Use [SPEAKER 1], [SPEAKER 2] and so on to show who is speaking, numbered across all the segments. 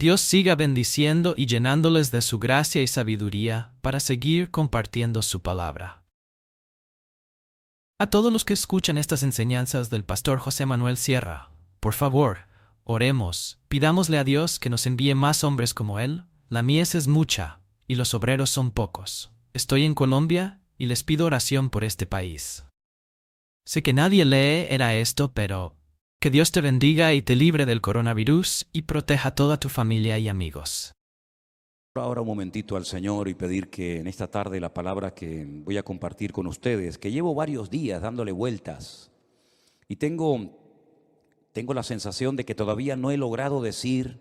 [SPEAKER 1] Dios siga bendiciendo y llenándoles de su gracia y sabiduría para seguir compartiendo su palabra. A todos los que escuchan estas enseñanzas del pastor José Manuel Sierra, por favor, oremos, pidámosle a Dios que nos envíe más hombres como él. La mies es mucha, y los obreros son pocos. Estoy en Colombia y les pido oración por este país. Sé que nadie lee era esto, pero que Dios te bendiga y te libre del coronavirus y proteja a toda tu familia y amigos.
[SPEAKER 2] Ahora un momentito al Señor y pedir que en esta tarde la palabra que voy a compartir con ustedes, que llevo varios días dándole vueltas y tengo la sensación de que todavía no he logrado decir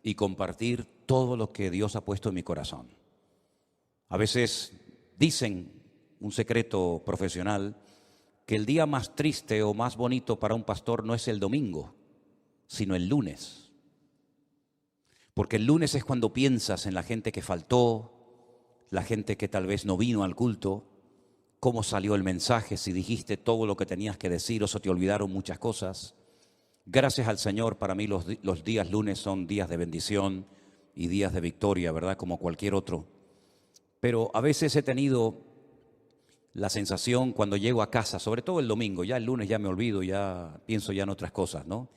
[SPEAKER 2] y compartir todo lo que Dios ha puesto en mi corazón. A veces dicen, un secreto profesional, que el día más triste o más bonito para un pastor no es el domingo, sino el lunes. Porque el lunes es cuando piensas en la gente que faltó, la gente que tal vez no vino al culto, cómo salió el mensaje, si dijiste todo lo que tenías que decir o se te olvidaron muchas cosas. Gracias al Señor, para mí los días lunes son días de bendición y días de victoria, ¿verdad? Como cualquier otro. Pero a veces he tenido la sensación cuando llego a casa, sobre todo el domingo, ya el lunes ya me olvido, ya pienso ya en otras cosas, ¿no?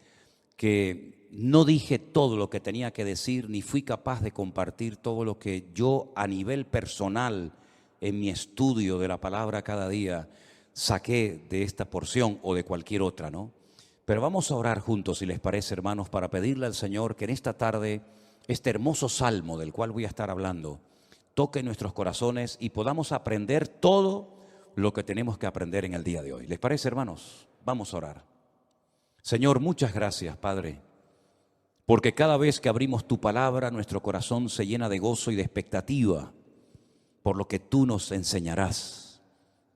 [SPEAKER 2] Que no dije todo lo que tenía que decir, ni fui capaz de compartir todo lo que yo a nivel personal, en mi estudio de la palabra cada día, saqué de esta porción o de cualquier otra, ¿no? Pero vamos a orar juntos, si les parece, hermanos, para pedirle al Señor que en esta tarde este hermoso salmo del cual voy a estar hablando toque nuestros corazones y podamos aprender todo lo que tenemos que aprender en el día de hoy. ¿Les parece, hermanos? Vamos a orar. Señor, muchas gracias, Padre, porque cada vez que abrimos tu palabra, nuestro corazón se llena de gozo y de expectativa por lo que tú nos enseñarás,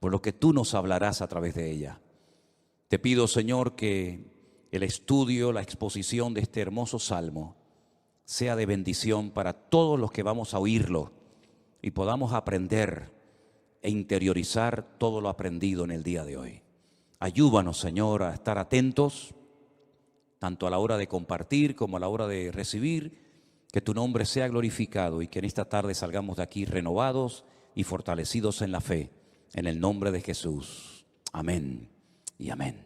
[SPEAKER 2] por lo que tú nos hablarás a través de ella. Te pido, Señor, que el estudio, la exposición de este hermoso salmo sea de bendición para todos los que vamos a oírlo y podamos aprender e interiorizar todo lo aprendido en el día de hoy. Ayúdanos, Señor, a estar atentos, tanto a la hora de compartir como a la hora de recibir, que tu nombre sea glorificado y que en esta tarde salgamos de aquí renovados y fortalecidos en la fe, en el nombre de Jesús. Amén y amén.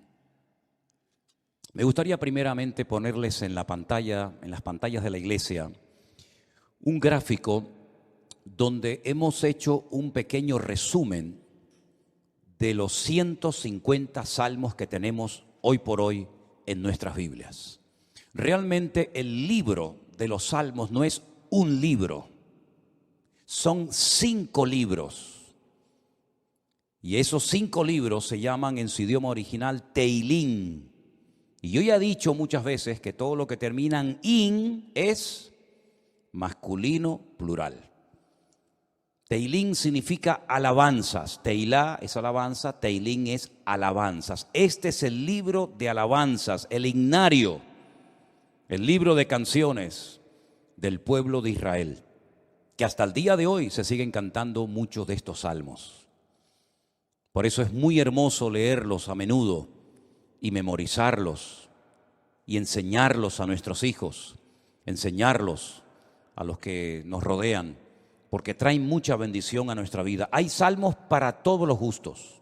[SPEAKER 2] Me gustaría primeramente ponerles en la pantalla, en las pantallas de la iglesia, un gráfico donde hemos hecho un pequeño resumen de los 150 salmos que tenemos hoy por hoy en nuestras Biblias. Realmente el libro de los salmos no es un libro, son 5 libros. Y esos 5 libros se llaman en su idioma original Teilín. Y yo ya he dicho muchas veces que todo lo que termina en in es masculino plural. Teilín significa alabanzas. Teilá es alabanza, Teilín es alabanzas. Este es el libro de alabanzas, el himnario, el libro de canciones del pueblo de Israel, que hasta el día de hoy se siguen cantando muchos de estos salmos. Por eso es muy hermoso leerlos a menudo y memorizarlos y enseñarlos a nuestros hijos, enseñarlos a los que nos rodean, porque traen mucha bendición a nuestra vida. Hay salmos para todos los gustos.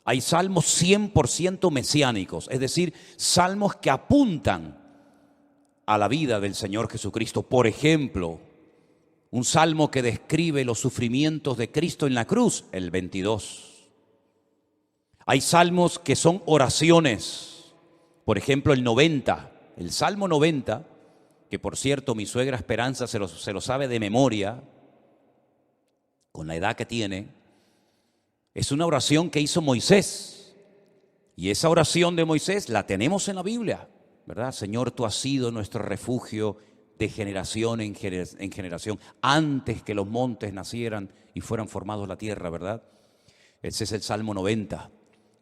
[SPEAKER 2] Hay salmos 100% mesiánicos, es decir, salmos que apuntan a la vida del Señor Jesucristo. Por ejemplo, un salmo que describe los sufrimientos de Cristo en la cruz, el 22. Hay salmos que son oraciones, por ejemplo el 90, el Salmo 90, que por cierto mi suegra Esperanza se lo sabe de memoria, con la edad que tiene, es una oración que hizo Moisés. Y esa oración de Moisés la tenemos en la Biblia, ¿verdad? Señor, tú has sido nuestro refugio de generación en generación, antes que los montes nacieran y fueran formados la tierra, ¿verdad? Ese es el Salmo 90.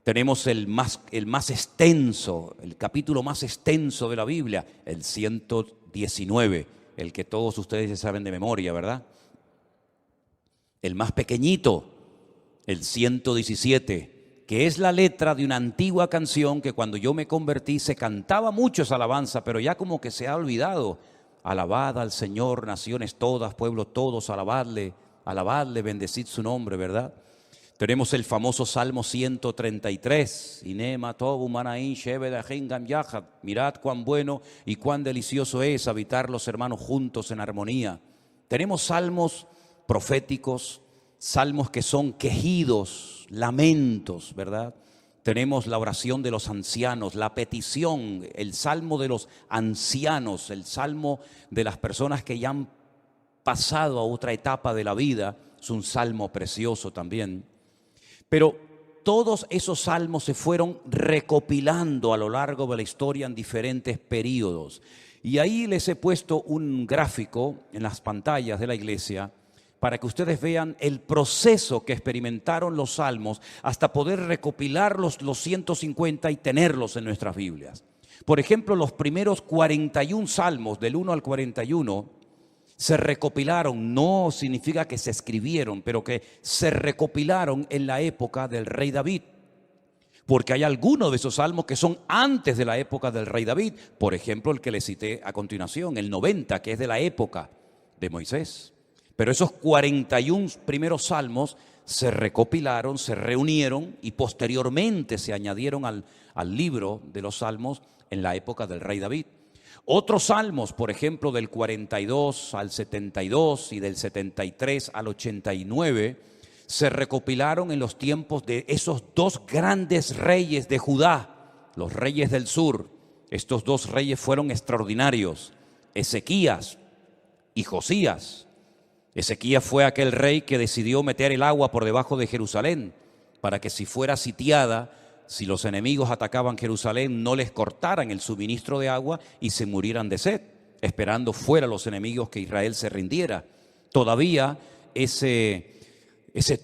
[SPEAKER 2] Tenemos el más extenso, el capítulo más extenso de la Biblia, el 119, el que todos ustedes ya saben de memoria, ¿verdad? El más pequeñito, el 117, que es la letra de una antigua canción que cuando yo me convertí se cantaba mucho esa alabanza, pero ya como que se ha olvidado. Alabad al Señor, naciones todas, pueblos todos, alabadle, alabadle, bendecid su nombre, ¿verdad? Tenemos el famoso Salmo 133. Mirad cuán bueno y cuán delicioso es habitar los hermanos juntos en armonía. Tenemos salmos proféticos, salmos que son quejidos, lamentos, ¿verdad? Tenemos la oración de los ancianos, la petición, el salmo de los ancianos, el salmo de las personas que ya han pasado a otra etapa de la vida. Es un salmo precioso también. Pero todos esos salmos se fueron recopilando a lo largo de la historia en diferentes periodos. Y ahí les he puesto un gráfico en las pantallas de la iglesia para que ustedes vean el proceso que experimentaron los salmos hasta poder recopilar los 150 y tenerlos en nuestras Biblias. Por ejemplo, los primeros 41 salmos, del 1 al 41, se recopilaron. No significa que se escribieron, pero que se recopilaron en la época del rey David. Porque hay algunos de esos salmos que son antes de la época del rey David. Por ejemplo, el que le cité a continuación, el 90, que es de la época de Moisés. Pero esos 41 primeros salmos se recopilaron, se reunieron y posteriormente se añadieron al libro de los salmos en la época del rey David. Otros salmos, por ejemplo, del 42 al 72 y del 73 al 89, se recopilaron en los tiempos de esos dos grandes reyes de Judá, los reyes del sur. Estos dos reyes fueron extraordinarios, Ezequías y Josías. Ezequías fue aquel rey que decidió meter el agua por debajo de Jerusalén para que si fuera sitiada, si los enemigos atacaban Jerusalén, no les cortaran el suministro de agua y se murieran de sed, esperando fuera los enemigos que Israel se rindiera. Todavía ese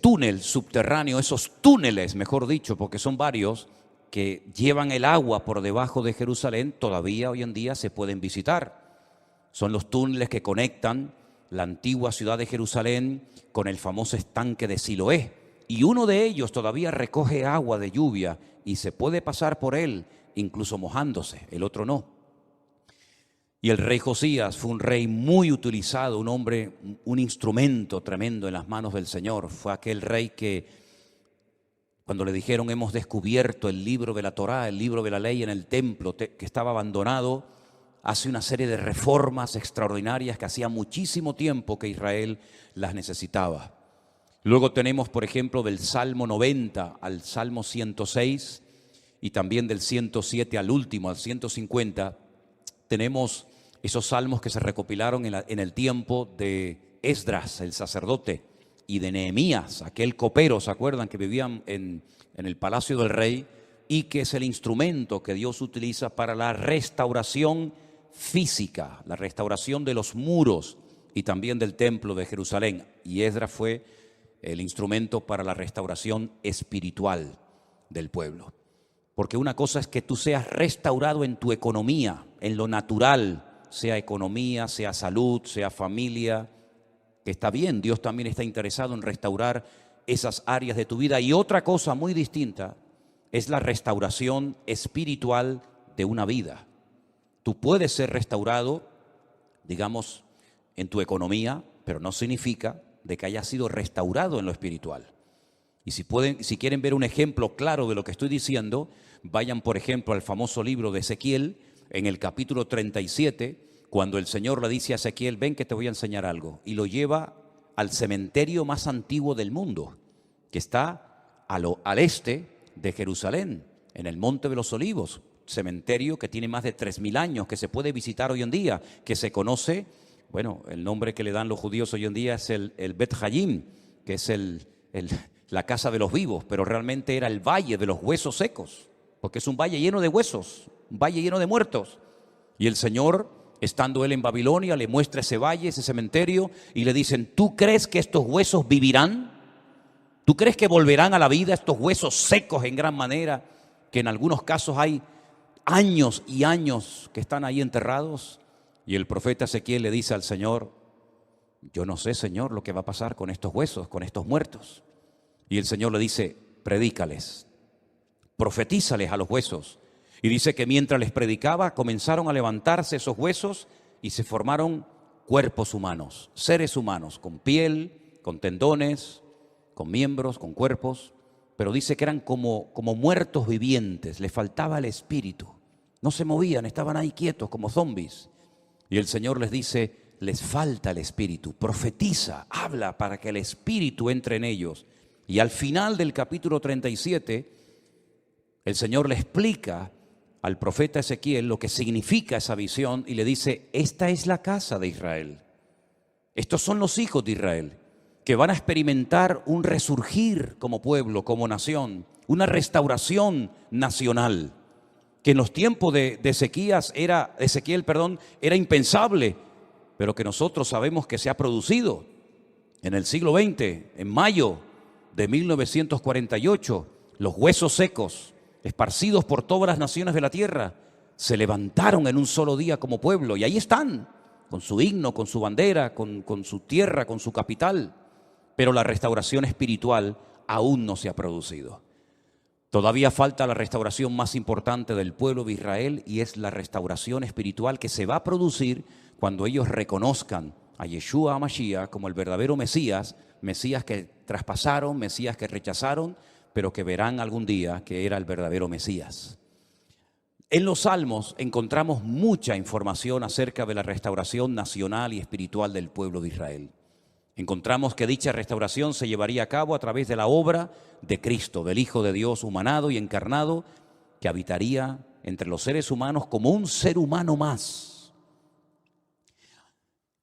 [SPEAKER 2] túnel subterráneo, esos túneles, mejor dicho, porque son varios, que llevan el agua por debajo de Jerusalén, todavía hoy en día se pueden visitar. Son los túneles que conectan la antigua ciudad de Jerusalén con el famoso estanque de Siloé. Y uno de ellos todavía recoge agua de lluvia y se puede pasar por él, incluso mojándose, el otro no. Y el rey Josías fue un rey muy utilizado, un hombre, un instrumento tremendo en las manos del Señor. Fue aquel rey que, cuando le dijeron hemos descubierto el libro de la Torá, el libro de la ley en el templo que estaba abandonado, hace una serie de reformas extraordinarias que hacía muchísimo tiempo que Israel las necesitaba. Luego tenemos, por ejemplo, del Salmo 90 al Salmo 106 y también del 107 al último, al 150, tenemos esos salmos que se recopilaron en el tiempo de Esdras, el sacerdote, y de Nehemías, aquel copero, ¿se acuerdan? Que vivían en el palacio del rey y que es el instrumento que Dios utiliza para la restauración física, la restauración de los muros y también del templo de Jerusalén. Y Esdras fue el instrumento para la restauración espiritual del pueblo. Porque una cosa es que tú seas restaurado en tu economía, en lo natural, sea economía, sea salud, sea familia, que está bien, Dios también está interesado en restaurar esas áreas de tu vida. Y otra cosa muy distinta es la restauración espiritual de una vida. Tú puedes ser restaurado, digamos, en tu economía, pero no significa de que haya sido restaurado en lo espiritual. Y si quieren ver un ejemplo claro de lo que estoy diciendo, vayan, por ejemplo, al famoso libro de Ezequiel, en el capítulo 37, cuando el Señor le dice a Ezequiel, ven que te voy a enseñar algo, y lo lleva al cementerio más antiguo del mundo, que está al este de Jerusalén, en el Monte de los Olivos, cementerio que tiene más de 3.000 años, que se puede visitar hoy en día, que se conoce, bueno, el nombre que le dan los judíos hoy en día es el Bet Hayim, que es la casa de los vivos, pero realmente era el valle de los huesos secos, porque es un valle lleno de huesos, un valle lleno de muertos. Y el Señor, estando él en Babilonia, le muestra ese valle, ese cementerio, y le dicen, ¿tú crees que estos huesos vivirán? ¿Tú crees que volverán a la vida estos huesos secos en gran manera, que en algunos casos hay años y años que están ahí enterrados? Y el profeta Ezequiel le dice al Señor, yo no sé, Señor, lo que va a pasar con estos huesos, con estos muertos. Y el Señor le dice, predícales, profetízales a los huesos. Y dice que mientras les predicaba, comenzaron a levantarse esos huesos y se formaron cuerpos humanos, seres humanos, con piel, con tendones, con miembros, con cuerpos, pero dice que eran como muertos vivientes, les faltaba el espíritu, no se movían, estaban ahí quietos como zombies. Y el Señor les dice, les falta el espíritu, profetiza, habla para que el espíritu entre en ellos. Y al final del capítulo 37, el Señor le explica al profeta Ezequiel lo que significa esa visión y le dice, esta es la casa de Israel. Estos son los hijos de Israel que van a experimentar un resurgir como pueblo, como nación, una restauración nacional, que en los tiempos de Ezequiel era impensable, pero que nosotros sabemos que se ha producido en el siglo XX, en mayo de 1948, los huesos secos, esparcidos por todas las naciones de la tierra, se levantaron en un solo día como pueblo, y ahí están, con su himno, con su bandera, con su tierra, con su capital, pero la restauración espiritual aún no se ha producido. Todavía falta la restauración más importante del pueblo de Israel, y es la restauración espiritual que se va a producir cuando ellos reconozcan a Yeshua HaMashiach como el verdadero Mesías, Mesías que traspasaron, Mesías que rechazaron, pero que verán algún día que era el verdadero Mesías. En los Salmos encontramos mucha información acerca de la restauración nacional y espiritual del pueblo de Israel. Encontramos que dicha restauración se llevaría a cabo a través de la obra de Cristo, del Hijo de Dios humanado y encarnado, que habitaría entre los seres humanos como un ser humano más.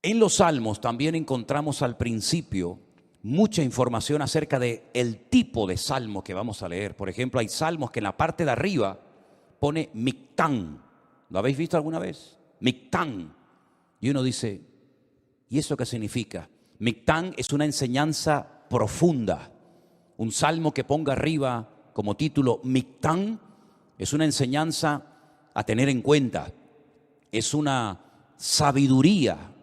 [SPEAKER 2] En los Salmos también encontramos al principio mucha información acerca del tipo de salmo que vamos a leer. Por ejemplo, hay salmos que en la parte de arriba pone Mictán. ¿Lo habéis visto alguna vez? Mictán. Y uno dice, ¿y eso qué significa? Mictán es una enseñanza profunda. Un salmo que ponga arriba como título Mictán es una enseñanza a tener en cuenta. Es una sabiduría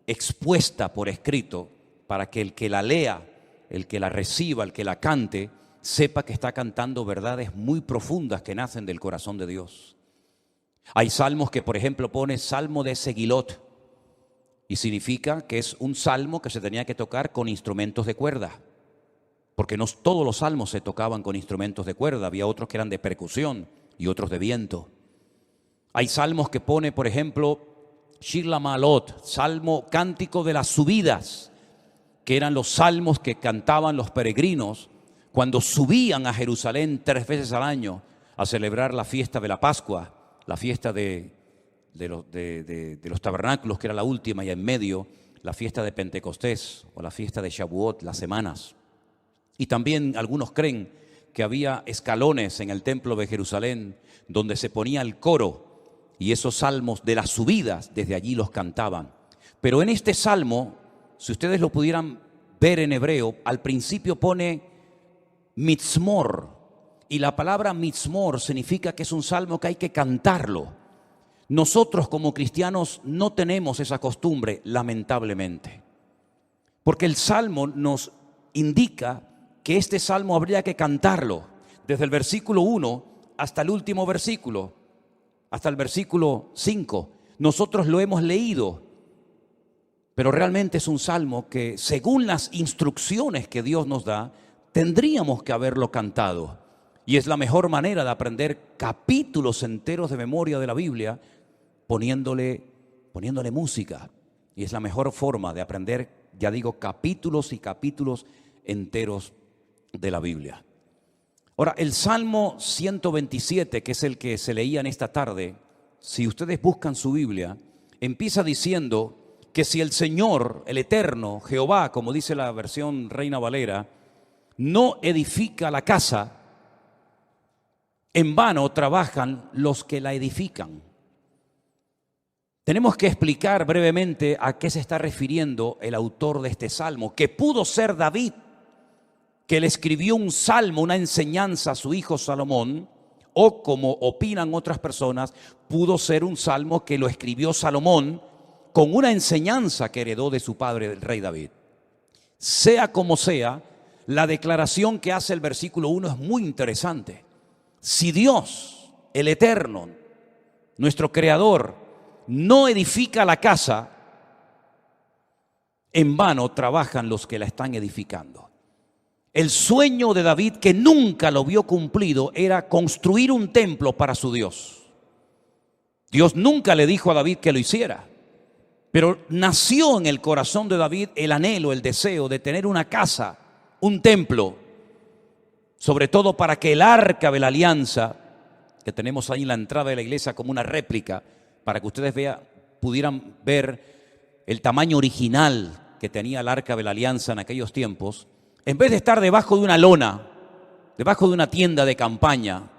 [SPEAKER 2] expuesta por escrito para que el que la lea, el que la reciba, el que la cante, sepa que está cantando verdades muy profundas que nacen del corazón de Dios. Hay salmos que, por ejemplo, pone Salmo de Segilot, y significa que es un salmo que se tenía que tocar con instrumentos de cuerda, porque no todos los salmos se tocaban con instrumentos de cuerda, había otros que eran de percusión y otros de viento. Hay salmos que pone, por ejemplo, Shir LaMa'alot, salmo cántico de las subidas, que eran los salmos que cantaban los peregrinos cuando subían a Jerusalén 3 veces al año a celebrar la fiesta de la Pascua, la fiesta de los tabernáculos, que era la última, y en medio la fiesta de Pentecostés o la fiesta de Shavuot, las semanas. Y también algunos creen que había escalones en el templo de Jerusalén donde se ponía el coro, y esos salmos de las subidas desde allí los cantaban. Pero en este salmo, si ustedes lo pudieran ver en hebreo, al principio pone mitzmor, y la palabra mitzmor significa que es un salmo que hay que cantarlo. Nosotros como cristianos no tenemos esa costumbre, lamentablemente, porque el salmo nos indica que este salmo habría que cantarlo desde el versículo 1 hasta el último versículo, hasta el versículo 5. Nosotros lo hemos leído, pero realmente es un salmo que, según las instrucciones que Dios nos da, tendríamos que haberlo cantado. Y es la mejor manera de aprender capítulos enteros de memoria de la Biblia, poniéndole música. Y es la mejor forma de aprender, ya digo, capítulos y capítulos enteros de la Biblia. Ahora, el Salmo 127, que es el que se leía en esta tarde, si ustedes buscan su Biblia, empieza diciendo que si el Señor, el Eterno, Jehová, como dice la versión Reina Valera, no edifica la casa, en vano trabajan los que la edifican. Tenemos que explicar brevemente a qué se está refiriendo el autor de este salmo, que pudo ser David, que le escribió un salmo, una enseñanza a su hijo Salomón, o como opinan otras personas, pudo ser un salmo que lo escribió Salomón con una enseñanza que heredó de su padre, el rey David. Sea como sea, la declaración que hace el versículo 1 es muy interesante. Si Dios, el Eterno, nuestro Creador, no edifica la casa, en vano trabajan los que la están edificando. El sueño de David, que nunca lo vio cumplido, era construir un templo para su Dios. Dios nunca le dijo a David que lo hiciera, pero nació en el corazón de David el anhelo, el deseo de tener una casa, un templo, sobre todo para que el arca de la alianza, que tenemos ahí en la entrada de la iglesia como una réplica, para que ustedes pudieran ver el tamaño original que tenía el arca de la alianza en aquellos tiempos, en vez de estar debajo de una lona, debajo de una tienda de campaña,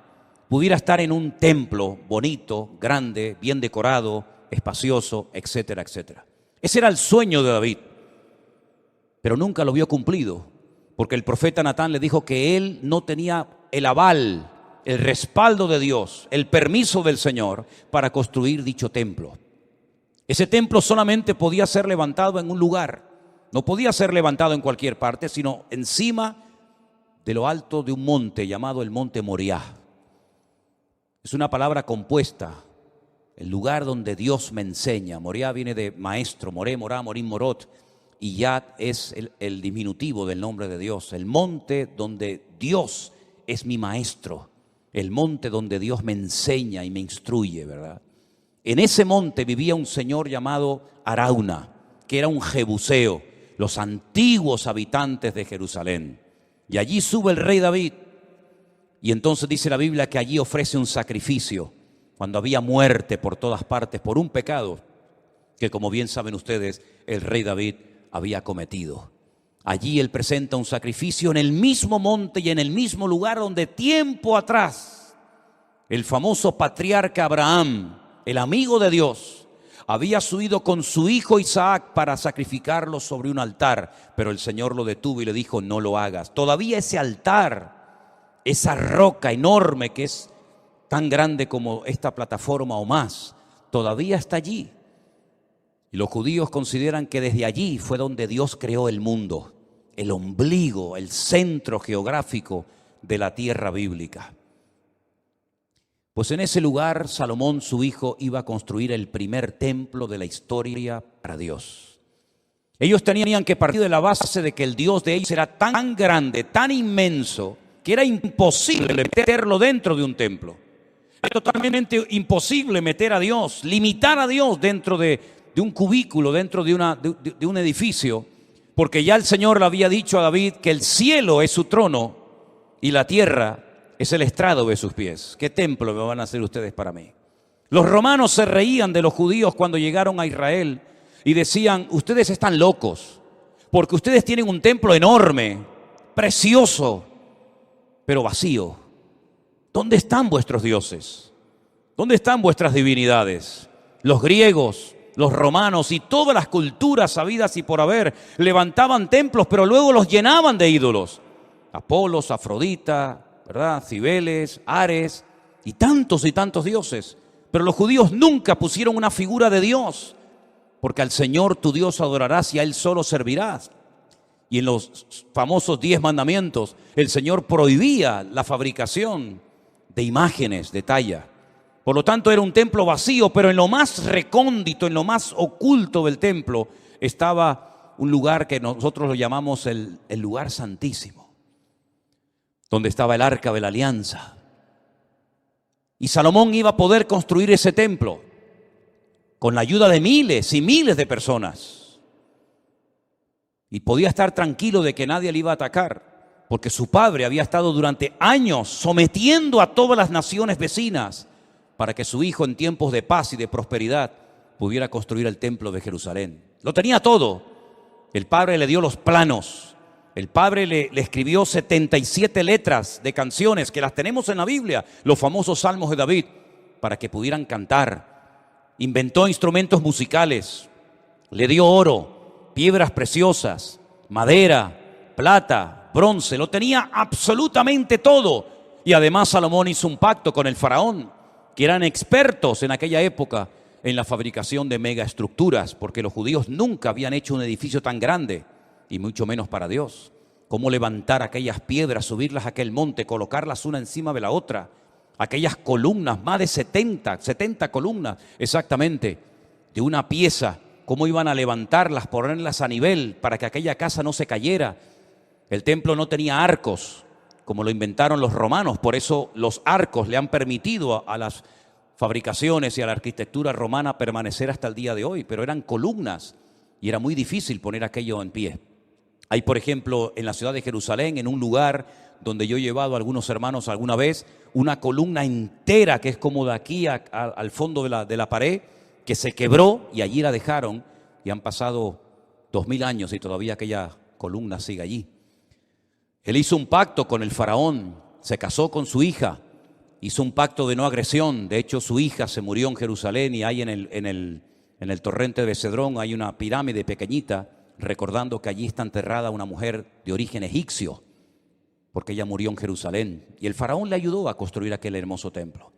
[SPEAKER 2] pudiera estar en un templo bonito, grande, bien decorado, espacioso, etcétera, etcétera. Ese era el sueño de David, pero nunca lo vio cumplido, porque el profeta Natán le dijo que él no tenía el aval, el respaldo de Dios, el permiso del Señor para construir dicho templo. Ese templo solamente podía ser levantado en un lugar, no podía ser levantado en cualquier parte, sino encima de lo alto de un monte llamado el monte Moriah. Es una palabra compuesta, el lugar donde Dios me enseña. Moriah viene de maestro, Moré, Morá, Morín, Morot, y Yad es el diminutivo del nombre de Dios. El monte donde Dios es mi maestro, el monte donde Dios me enseña y me instruye, ¿verdad? En ese monte vivía un señor llamado Arauna, que era un jebuseo, los antiguos habitantes de Jerusalén. Y allí sube el rey David, y entonces dice la Biblia que allí ofrece un sacrificio, cuando había muerte por todas partes, por un pecado que, como bien saben ustedes, el rey David había cometido. Allí él presenta un sacrificio en el mismo monte y en el mismo lugar donde tiempo atrás el famoso patriarca Abraham, el amigo de Dios, había subido con su hijo Isaac para sacrificarlo sobre un altar, pero el Señor lo detuvo y le dijo: no lo hagas. Todavía ese altar, esa roca enorme que es tan grande como esta plataforma o más, todavía está allí. Y los judíos consideran que desde allí fue donde Dios creó el mundo, el ombligo, el centro geográfico de la tierra bíblica. Pues en ese lugar Salomón, su hijo, iba a construir el primer templo de la historia para Dios. Ellos tenían que partir de la base de que el Dios de ellos era tan grande, tan inmenso, que era imposible meterlo dentro de un templo. Era totalmente imposible meter a Dios, limitar a Dios dentro de un cubículo, dentro de un edificio, porque ya el Señor le había dicho a David que el cielo es su trono y la tierra es el estrado de sus pies. ¿Qué templo me van a hacer ustedes para mí? Los romanos se reían de los judíos cuando llegaron a Israel y decían: ustedes están locos, porque ustedes tienen un templo enorme, precioso, pero vacío. ¿Dónde están vuestros dioses? ¿Dónde están vuestras divinidades? Los griegos, los romanos y todas las culturas habidas y por haber levantaban templos, pero luego los llenaban de ídolos. Apolos, Afrodita, ¿verdad? Cibeles, Ares y tantos dioses. Pero los judíos nunca pusieron una figura de Dios, porque al Señor tu Dios adorarás y a Él solo servirás. Y en los famosos 10 mandamientos, el Señor prohibía la fabricación de imágenes de talla. Por lo tanto, era un templo vacío, pero en lo más recóndito, en lo más oculto del templo, estaba un lugar que nosotros lo llamamos el lugar santísimo, donde estaba el arca de la alianza. Y Salomón iba a poder construir ese templo con la ayuda de miles y miles de personas. Y podía estar tranquilo de que nadie le iba a atacar, porque su padre había estado durante años sometiendo a todas las naciones vecinas para que su hijo, en tiempos de paz y de prosperidad, pudiera construir el templo de Jerusalén. Lo tenía todo. El padre le dio los planos. El padre le escribió 77 letras de canciones que las tenemos en la Biblia, los famosos salmos de David, para que pudieran cantar. Inventó instrumentos musicales, le dio oro, piedras preciosas, madera, plata, bronce, lo tenía absolutamente todo. Y además Salomón hizo un pacto con el faraón, que eran expertos en aquella época en la fabricación de megaestructuras, porque los judíos nunca habían hecho un edificio tan grande, y mucho menos para Dios. Cómo levantar aquellas piedras, subirlas a aquel monte, colocarlas una encima de la otra, aquellas columnas, más de 70 columnas exactamente, de una pieza, cómo iban a levantarlas, ponerlas a nivel para que aquella casa no se cayera. El templo no tenía arcos, como lo inventaron los romanos, por eso los arcos le han permitido a las fabricaciones y a la arquitectura romana permanecer hasta el día de hoy, pero eran columnas y era muy difícil poner aquello en pie. Hay, por ejemplo, en la ciudad de Jerusalén, en un lugar donde yo he llevado a algunos hermanos alguna vez, una columna entera que es como de aquí al fondo de la pared, que se quebró y allí la dejaron, y han pasado 2000 años y todavía aquella columna sigue allí. Él hizo un pacto con el faraón, se casó con su hija, hizo un pacto de no agresión. De hecho, su hija se murió en Jerusalén y hay en el torrente de Cedrón hay una pirámide pequeñita, recordando que allí está enterrada una mujer de origen egipcio, porque ella murió en Jerusalén. Y el faraón le ayudó a construir aquel hermoso templo.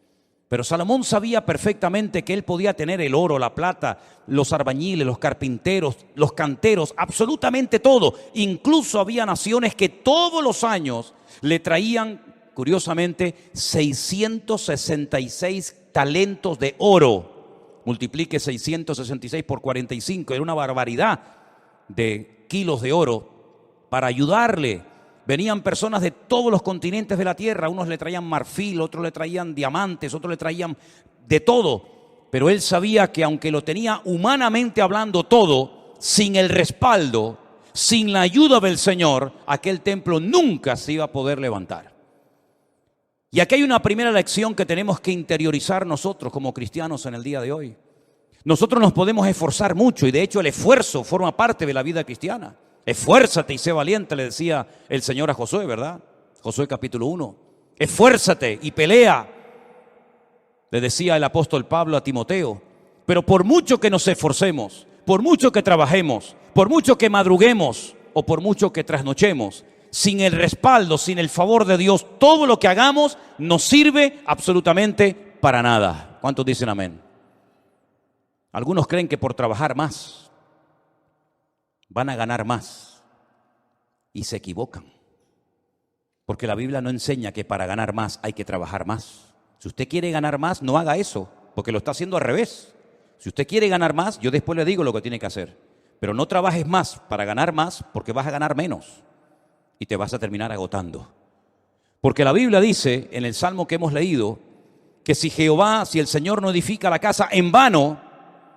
[SPEAKER 2] Pero Salomón sabía perfectamente que él podía tener el oro, la plata, los albañiles, los carpinteros, los canteros, absolutamente todo. Incluso había naciones que todos los años le traían, curiosamente, 666 talentos de oro. Multiplique 666 por 45, era una barbaridad de kilos de oro para ayudarle. Venían personas de todos los continentes de la tierra, unos le traían marfil, otros le traían diamantes, otros le traían de todo, pero él sabía que aunque lo tenía humanamente hablando todo, sin el respaldo, sin la ayuda del Señor, aquel templo nunca se iba a poder levantar. Y aquí hay una primera lección que tenemos que interiorizar nosotros como cristianos en el día de hoy. Nosotros nos podemos esforzar mucho y de hecho el esfuerzo forma parte de la vida cristiana. Esfuérzate y sé valiente, le decía el Señor a Josué, ¿verdad? Josué capítulo 1. Esfuérzate y pelea, le decía el apóstol Pablo a Timoteo. Pero por mucho que nos esforcemos, por mucho que trabajemos, por mucho que madruguemos o por mucho que trasnochemos, sin el respaldo, sin el favor de Dios, todo lo que hagamos no sirve absolutamente para nada. ¿Cuántos dicen amén? Algunos creen que por trabajar más van a ganar más y se equivocan, porque la Biblia no enseña que para ganar más hay que trabajar más. Si usted quiere ganar más, no haga eso, porque lo está haciendo al revés. Si usted quiere ganar más, yo después le digo lo que tiene que hacer, pero no trabajes más para ganar más, porque vas a ganar menos y te vas a terminar agotando. Porque la Biblia dice en el Salmo que hemos leído que si el Señor no edifica la casa, en vano,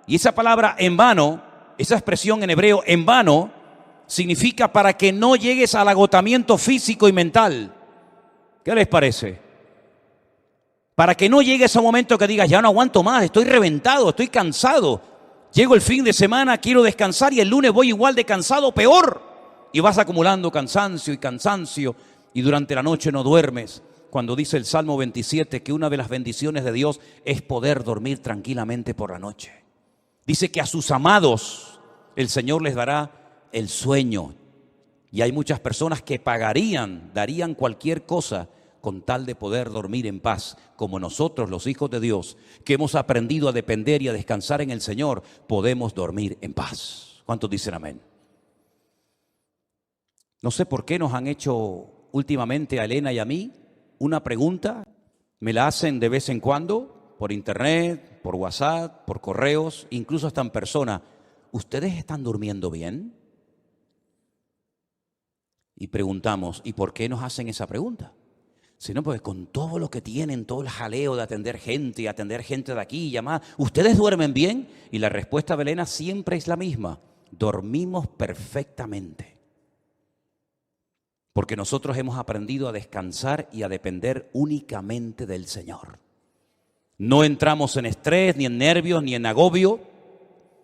[SPEAKER 2] y esa palabra en vano, esa expresión en hebreo, en vano, significa para que no llegues al agotamiento físico y mental. ¿Qué les parece? Para que no llegues a un momento que digas, ya no aguanto más, estoy reventado, estoy cansado. Llego el fin de semana, quiero descansar y el lunes voy igual de cansado, peor. Y vas acumulando cansancio y durante la noche no duermes. Cuando dice el Salmo 27 que una de las bendiciones de Dios es poder dormir tranquilamente por la noche. Dice que a sus amados el Señor les dará el sueño. Y hay muchas personas que darían cualquier cosa con tal de poder dormir en paz, como nosotros, los hijos de Dios, que hemos aprendido a depender y a descansar en el Señor, podemos dormir en paz. ¿Cuántos dicen amén? No sé por qué nos han hecho últimamente a Elena y a mí una pregunta, me la hacen de vez en cuando, por internet, por WhatsApp, por correos, incluso hasta en persona. ¿Ustedes están durmiendo bien? Y preguntamos, ¿y por qué nos hacen esa pregunta? Si no, pues con todo lo que tienen, todo el jaleo de atender gente y atender gente de aquí y llamar, ¿ustedes duermen bien? Y la respuesta de Elena siempre es la misma, dormimos perfectamente. Porque nosotros hemos aprendido a descansar y a depender únicamente del Señor. No entramos en estrés, ni en nervios, ni en agobio.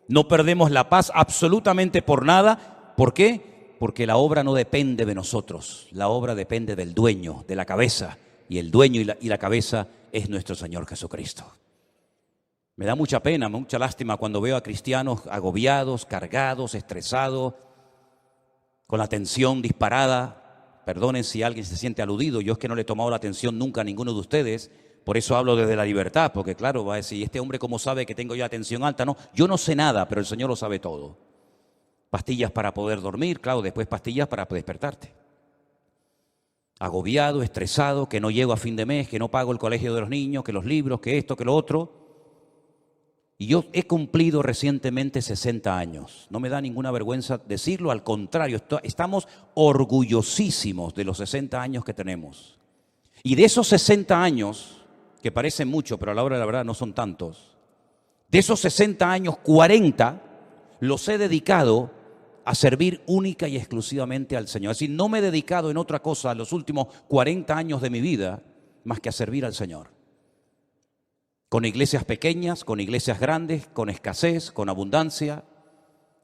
[SPEAKER 2] No perdemos la paz absolutamente por nada. ¿Por qué? Porque la obra no depende de nosotros. La obra depende del dueño, de la cabeza. Y el dueño y la cabeza es nuestro Señor Jesucristo. Me da mucha pena, mucha lástima cuando veo a cristianos agobiados, cargados, estresados, con la tensión disparada. Perdonen si alguien se siente aludido, yo es que no le he tomado la atención nunca a ninguno de ustedes, por eso hablo desde la libertad, porque claro, va a decir, ¿este hombre cómo sabe que tengo yo la tensión alta? No, yo no sé nada, pero el Señor lo sabe todo. Pastillas para poder dormir, claro, después pastillas para despertarte. Agobiado, estresado, que no llego a fin de mes, que no pago el colegio de los niños, que los libros, que esto, que lo otro. Y yo he cumplido recientemente 60 años. No me da ninguna vergüenza decirlo, al contrario, estamos orgullosísimos de los 60 años que tenemos. Y de esos 60 años, que parecen mucho, pero a la hora de la verdad no son tantos, de esos 60 años, 40 los he dedicado a servir única y exclusivamente al Señor. Es decir, no me he dedicado en otra cosa los últimos 40 años de mi vida más que a servir al Señor. Con iglesias pequeñas, con iglesias grandes, con escasez, con abundancia,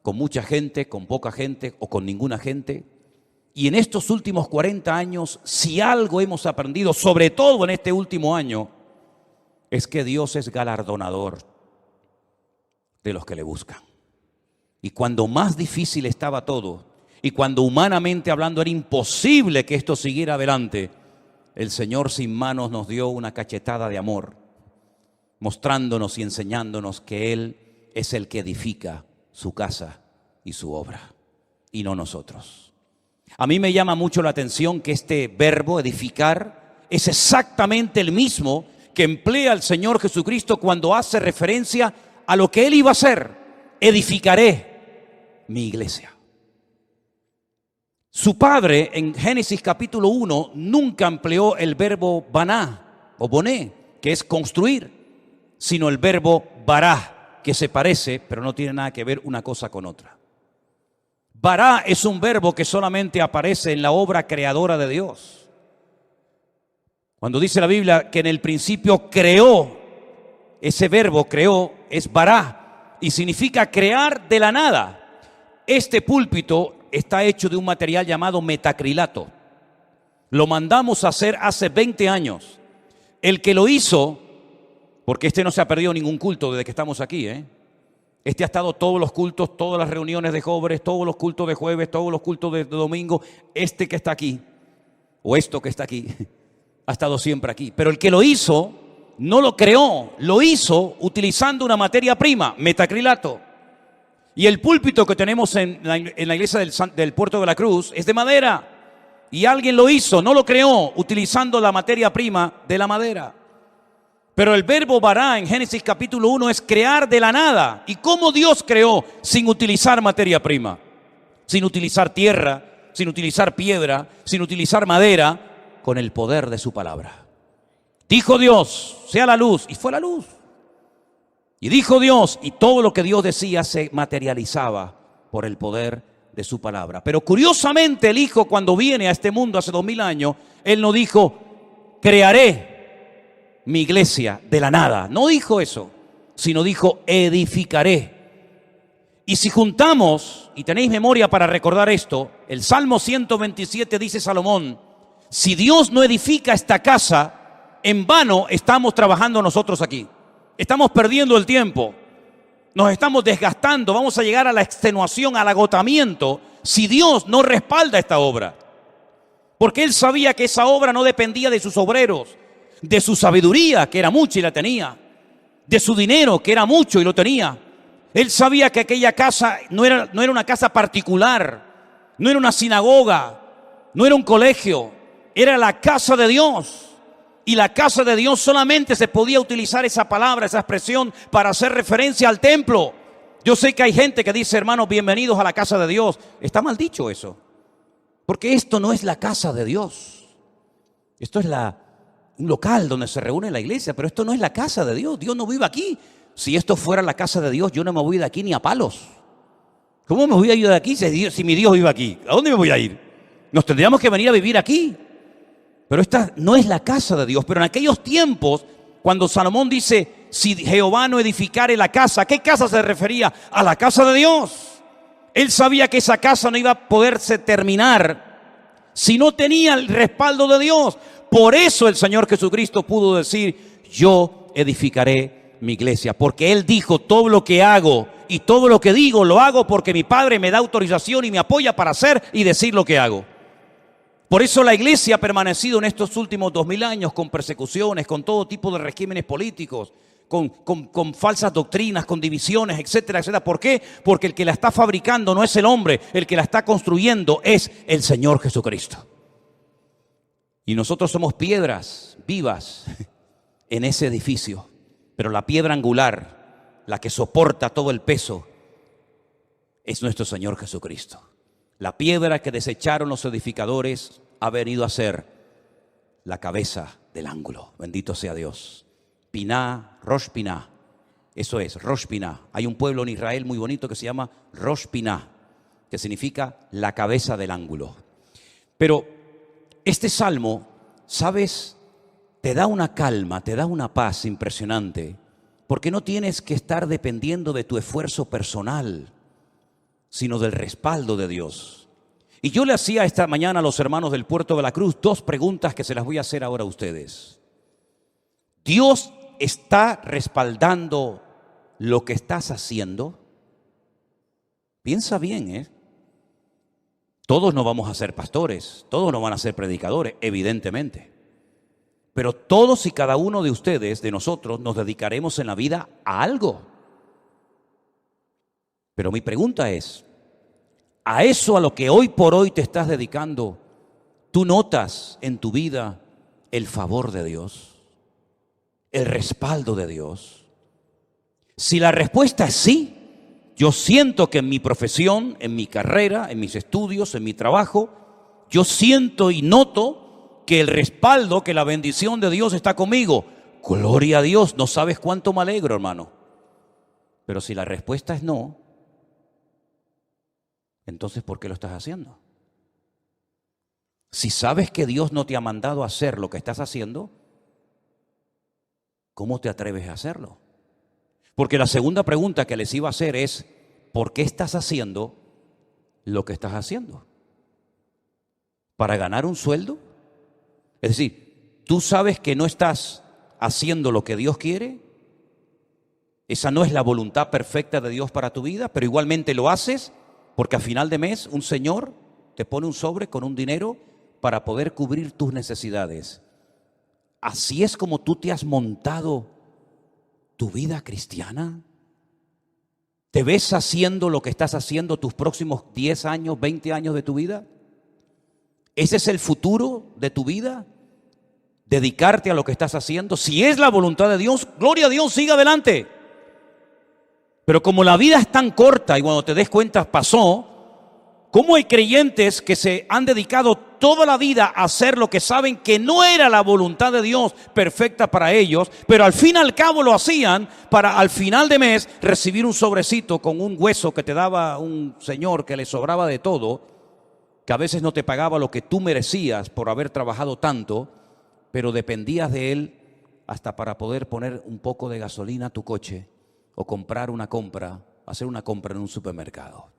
[SPEAKER 2] con mucha gente, con poca gente o con ninguna gente. Y en estos últimos 40 años, si algo hemos aprendido, sobre todo en este último año, es que Dios es galardonador de los que le buscan. Y cuando más difícil estaba todo, y cuando humanamente hablando era imposible que esto siguiera adelante, el Señor sin manos nos dio una cachetada de amor, mostrándonos y enseñándonos que Él es el que edifica su casa y su obra, y no nosotros. A mí me llama mucho la atención que este verbo edificar es exactamente el mismo que emplea el Señor Jesucristo cuando hace referencia a lo que Él iba a hacer. Edificaré mi iglesia. Su padre en Génesis capítulo 1 nunca empleó el verbo baná o boné, que es construir, sino el verbo bará, que se parece, pero no tiene nada que ver una cosa con otra. Bará es un verbo que solamente aparece en la obra creadora de Dios. Cuando dice la Biblia que en el principio creó, ese verbo creó es bará y significa crear de la nada. Este púlpito está hecho de un material llamado metacrilato. Lo mandamos a hacer hace 20 años. El que lo hizo, porque este no se ha perdido ningún culto desde que estamos aquí, Este ha estado todos los cultos, todas las reuniones de jóvenes, todos los cultos de jueves, todos los cultos de domingo. Este que está aquí, o esto que está aquí, ha estado siempre aquí. Pero el que lo hizo, no lo creó, lo hizo utilizando una materia prima, metacrilato. Y el púlpito que tenemos en la iglesia del Puerto de la Cruz es de madera. Y alguien lo hizo, no lo creó, utilizando la materia prima de la madera. Pero el verbo bará en Génesis capítulo 1 es crear de la nada. ¿Y cómo Dios creó sin utilizar materia prima? Sin utilizar tierra, sin utilizar piedra, sin utilizar madera, con el poder de su palabra. Dijo Dios, sea la luz, y fue la luz. Y dijo Dios, y todo lo que Dios decía se materializaba por el poder de su palabra. Pero curiosamente el Hijo, cuando viene a este mundo hace 2000 años, Él no dijo, crearé mi iglesia de la nada. No dijo eso, sino dijo, edificaré. Y si juntamos, y tenéis memoria para recordar esto, el Salmo 127 dice Salomón, si Dios no edifica esta casa, en vano estamos trabajando nosotros aquí. Estamos perdiendo el tiempo, nos estamos desgastando, vamos a llegar a la extenuación, al agotamiento, si Dios no respalda esta obra. Porque Él sabía que esa obra no dependía de sus obreros, de su sabiduría, que era mucha y la tenía, de su dinero, que era mucho y lo tenía. Él sabía que aquella casa no era una casa particular, no era una sinagoga, no era un colegio, era la casa de Dios. Y la casa de Dios solamente se podía utilizar esa palabra, esa expresión, para hacer referencia al templo. Yo sé que hay gente que dice, hermanos, bienvenidos a la casa de Dios. Está mal dicho eso, porque esto no es la casa de Dios. Esto es un local donde se reúne la iglesia, pero esto no es la casa de Dios. Dios no vive aquí. Si esto fuera la casa de Dios, yo no me voy de aquí ni a palos. ¿Cómo me voy a ir de aquí si mi Dios vive aquí? ¿A dónde me voy a ir? Nos tendríamos que venir a vivir aquí. Pero esta no es la casa de Dios. Pero en aquellos tiempos, cuando Salomón dice, si Jehová no edificare la casa, ¿a qué casa se refería? A la casa de Dios. Él sabía que esa casa no iba a poderse terminar si no tenía el respaldo de Dios. Por eso el Señor Jesucristo pudo decir, yo edificaré mi iglesia. Porque Él dijo, todo lo que hago y todo lo que digo, lo hago porque mi Padre me da autorización y me apoya para hacer y decir lo que hago. Por eso la iglesia ha permanecido en estos últimos 2000 años con persecuciones, con todo tipo de regímenes políticos, con falsas doctrinas, con divisiones, etcétera, etcétera. ¿Por qué? Porque el que la está fabricando no es el hombre, el que la está construyendo es el Señor Jesucristo. Y nosotros somos piedras vivas en ese edificio, pero la piedra angular la que soporta todo el peso, es nuestro Señor Jesucristo. La piedra que desecharon los edificadores ha venido a ser la cabeza del ángulo. Bendito sea Dios. Piná, Rosh Piná. Eso es, Rosh Piná. Hay un pueblo en Israel muy bonito que se llama Rosh Piná, que significa la cabeza del ángulo. Pero este salmo, ¿sabes? Te da una calma, te da una paz impresionante, porque no tienes que estar dependiendo de tu esfuerzo personal, sino del respaldo de Dios. Y yo le hacía esta mañana a los hermanos del Puerto de la Cruz 2 preguntas que se las voy a hacer ahora a ustedes. ¿Dios está respaldando lo que estás haciendo? Piensa bien, Todos no vamos a ser pastores, todos no van a ser predicadores, evidentemente. Pero todos y cada uno de ustedes, de nosotros, nos dedicaremos en la vida a algo. Pero mi pregunta es, ¿a eso a lo que hoy por hoy te estás dedicando, tú notas en tu vida el favor de Dios, el respaldo de Dios? Si la respuesta es sí, yo siento que en mi profesión, en mi carrera, en mis estudios, en mi trabajo, yo siento y noto que el respaldo, que la bendición de Dios está conmigo. Gloria a Dios, no sabes cuánto me alegro, hermano. Pero si la respuesta es no, entonces ¿por qué lo estás haciendo? Si sabes que Dios no te ha mandado a hacer lo que estás haciendo, ¿cómo te atreves a hacerlo? Porque la segunda pregunta que les iba a hacer es, ¿por qué estás haciendo lo que estás haciendo? ¿Para ganar un sueldo? Es decir, ¿tú sabes que no estás haciendo lo que Dios quiere? Esa no es la voluntad perfecta de Dios para tu vida, pero igualmente lo haces porque a final de mes un señor te pone un sobre con un dinero para poder cubrir tus necesidades. Así es como tú te has montado tu vida cristiana. ¿Te ves haciendo lo que estás haciendo tus próximos 10 años, 20 años de tu vida? ¿Ese es el futuro de tu vida? ¿Dedicarte a lo que estás haciendo? Si es la voluntad de Dios, gloria a Dios, siga adelante. Pero como la vida es tan corta y cuando te des cuenta pasó, ¿cómo hay creyentes que se han dedicado toda la vida a hacer lo que saben que no era la voluntad de Dios perfecta para ellos, pero al fin y al cabo lo hacían para al final de mes recibir un sobrecito con un hueso que te daba un señor que le sobraba de todo, que a veces no te pagaba lo que tú merecías por haber trabajado tanto, pero dependías de él hasta para poder poner un poco de gasolina a tu coche o hacer una compra en un supermercado?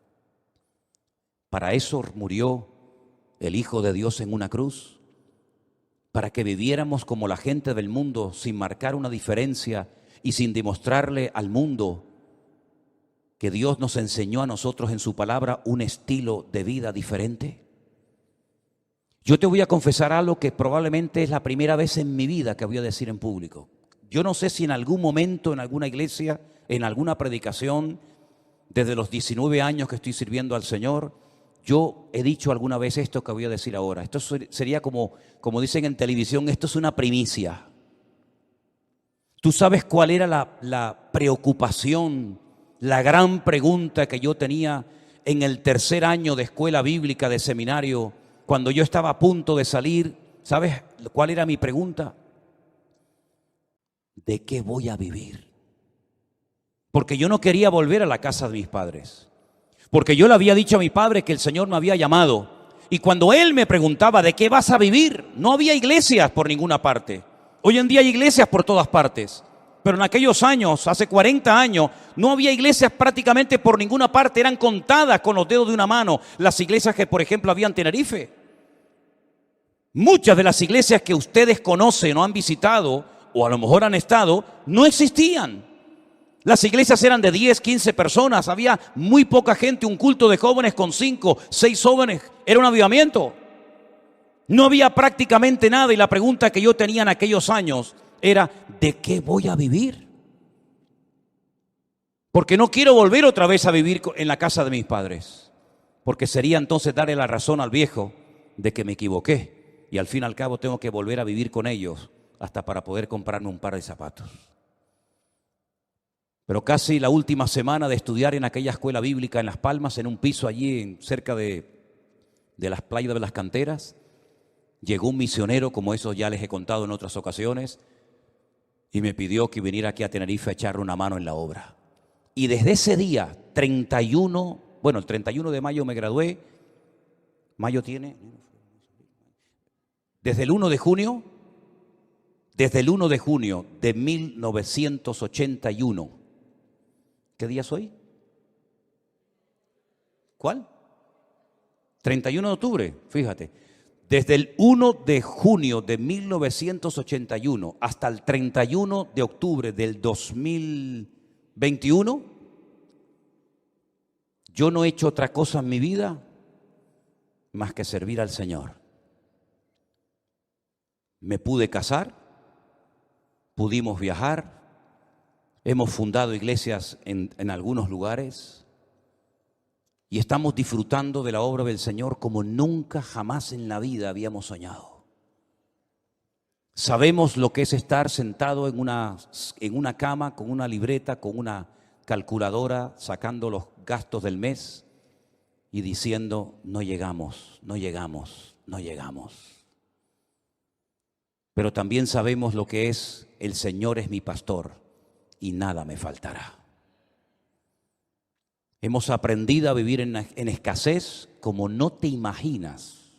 [SPEAKER 2] Para eso murió el Hijo de Dios en una cruz, para que viviéramos como la gente del mundo, sin marcar una diferencia y sin demostrarle al mundo que Dios nos enseñó a nosotros en su palabra un estilo de vida diferente. Yo te voy a confesar algo que probablemente es la primera vez en mi vida que voy a decir en público. Yo no sé si en algún momento, en alguna iglesia, en alguna predicación, desde los 19 años que estoy sirviendo al Señor, yo he dicho alguna vez esto que voy a decir ahora. Esto sería como dicen en televisión, esto es una primicia. ¿Tú sabes cuál era la preocupación, la gran pregunta que yo tenía en el tercer año de escuela bíblica, de seminario, cuando yo estaba a punto de salir? ¿Sabes cuál era mi pregunta? ¿De qué voy a vivir? Porque yo no quería volver a la casa de mis padres. Porque yo le había dicho a mi padre que el Señor me había llamado. Y cuando él me preguntaba ¿de qué vas a vivir? No había iglesias por ninguna parte. Hoy en día hay iglesias por todas partes. Pero en aquellos años, hace 40 años, no había iglesias prácticamente por ninguna parte. Eran contadas con los dedos de una mano las iglesias que, por ejemplo, había en Tenerife. Muchas de las iglesias que ustedes conocen o han visitado, o a lo mejor han estado, no existían. Las iglesias eran de 10, 15 personas, había muy poca gente, un culto de jóvenes con 5, 6 jóvenes, era un avivamiento. No había prácticamente nada y la pregunta que yo tenía en aquellos años era, ¿de qué voy a vivir? Porque no quiero volver otra vez a vivir en la casa de mis padres, porque sería entonces darle la razón al viejo de que me equivoqué y al fin y al cabo tengo que volver a vivir con ellos hasta para poder comprarme un par de zapatos. pero casi la última semana de estudiar en aquella escuela bíblica en Las Palmas, en un piso allí cerca de las playas de las canteras, llegó un misionero, como eso ya les he contado en otras ocasiones, y me pidió que viniera aquí a Tenerife a echarle una mano en la obra. Y desde ese día, el 31 de mayo me gradué, mayo tiene, desde el 1 de junio de 1981, ¿qué día es hoy? ¿Cuál? 31 de octubre, fíjate. Desde el 1 de junio de 1981 hasta el 31 de octubre del 2021, yo no he hecho otra cosa en mi vida más que servir al Señor. Me pude casar, pudimos viajar, hemos fundado iglesias en algunos lugares y estamos disfrutando de la obra del Señor como nunca jamás en la vida habíamos soñado. Sabemos lo que es estar sentado en una cama con una libreta, con una calculadora, sacando los gastos del mes y diciendo, no llegamos, no llegamos, no llegamos. Pero también sabemos lo que es, el Señor es mi pastor y nada me faltará. Hemos aprendido a vivir en escasez como no te imaginas.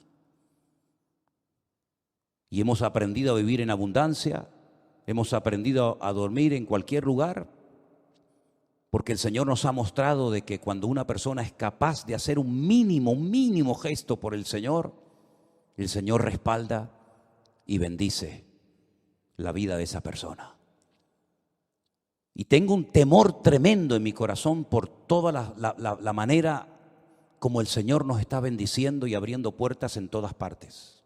[SPEAKER 2] Y hemos aprendido a vivir en abundancia, hemos aprendido a dormir en cualquier lugar, porque el Señor nos ha mostrado de que cuando una persona es capaz de hacer un mínimo gesto por el Señor respalda y bendice la vida de esa persona. Y tengo un temor tremendo en mi corazón por toda la manera como el Señor nos está bendiciendo y abriendo puertas en todas partes.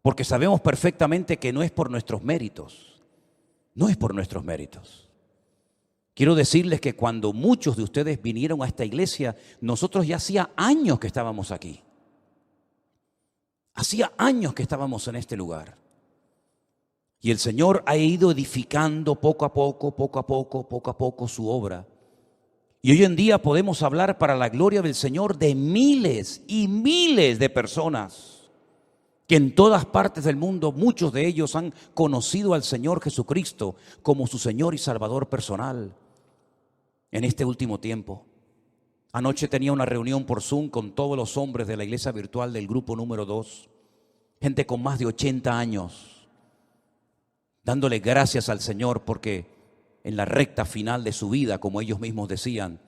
[SPEAKER 2] Porque sabemos perfectamente que no es por nuestros méritos, no es por nuestros méritos. Quiero decirles que cuando muchos de ustedes vinieron a esta iglesia, nosotros ya hacía años que estábamos aquí. Hacía años que estábamos en este lugar. Y el Señor ha ido edificando poco a poco su obra. Y hoy en día podemos hablar para la gloria del Señor de miles y miles de personas que en todas partes del mundo, muchos de ellos han conocido al Señor Jesucristo como su Señor y Salvador personal en este último tiempo. Anoche tenía una reunión por Zoom con todos los hombres de la iglesia virtual del grupo número 2, gente con más de 80 años, dándole gracias al Señor porque en la recta final de su vida, como ellos mismos decían,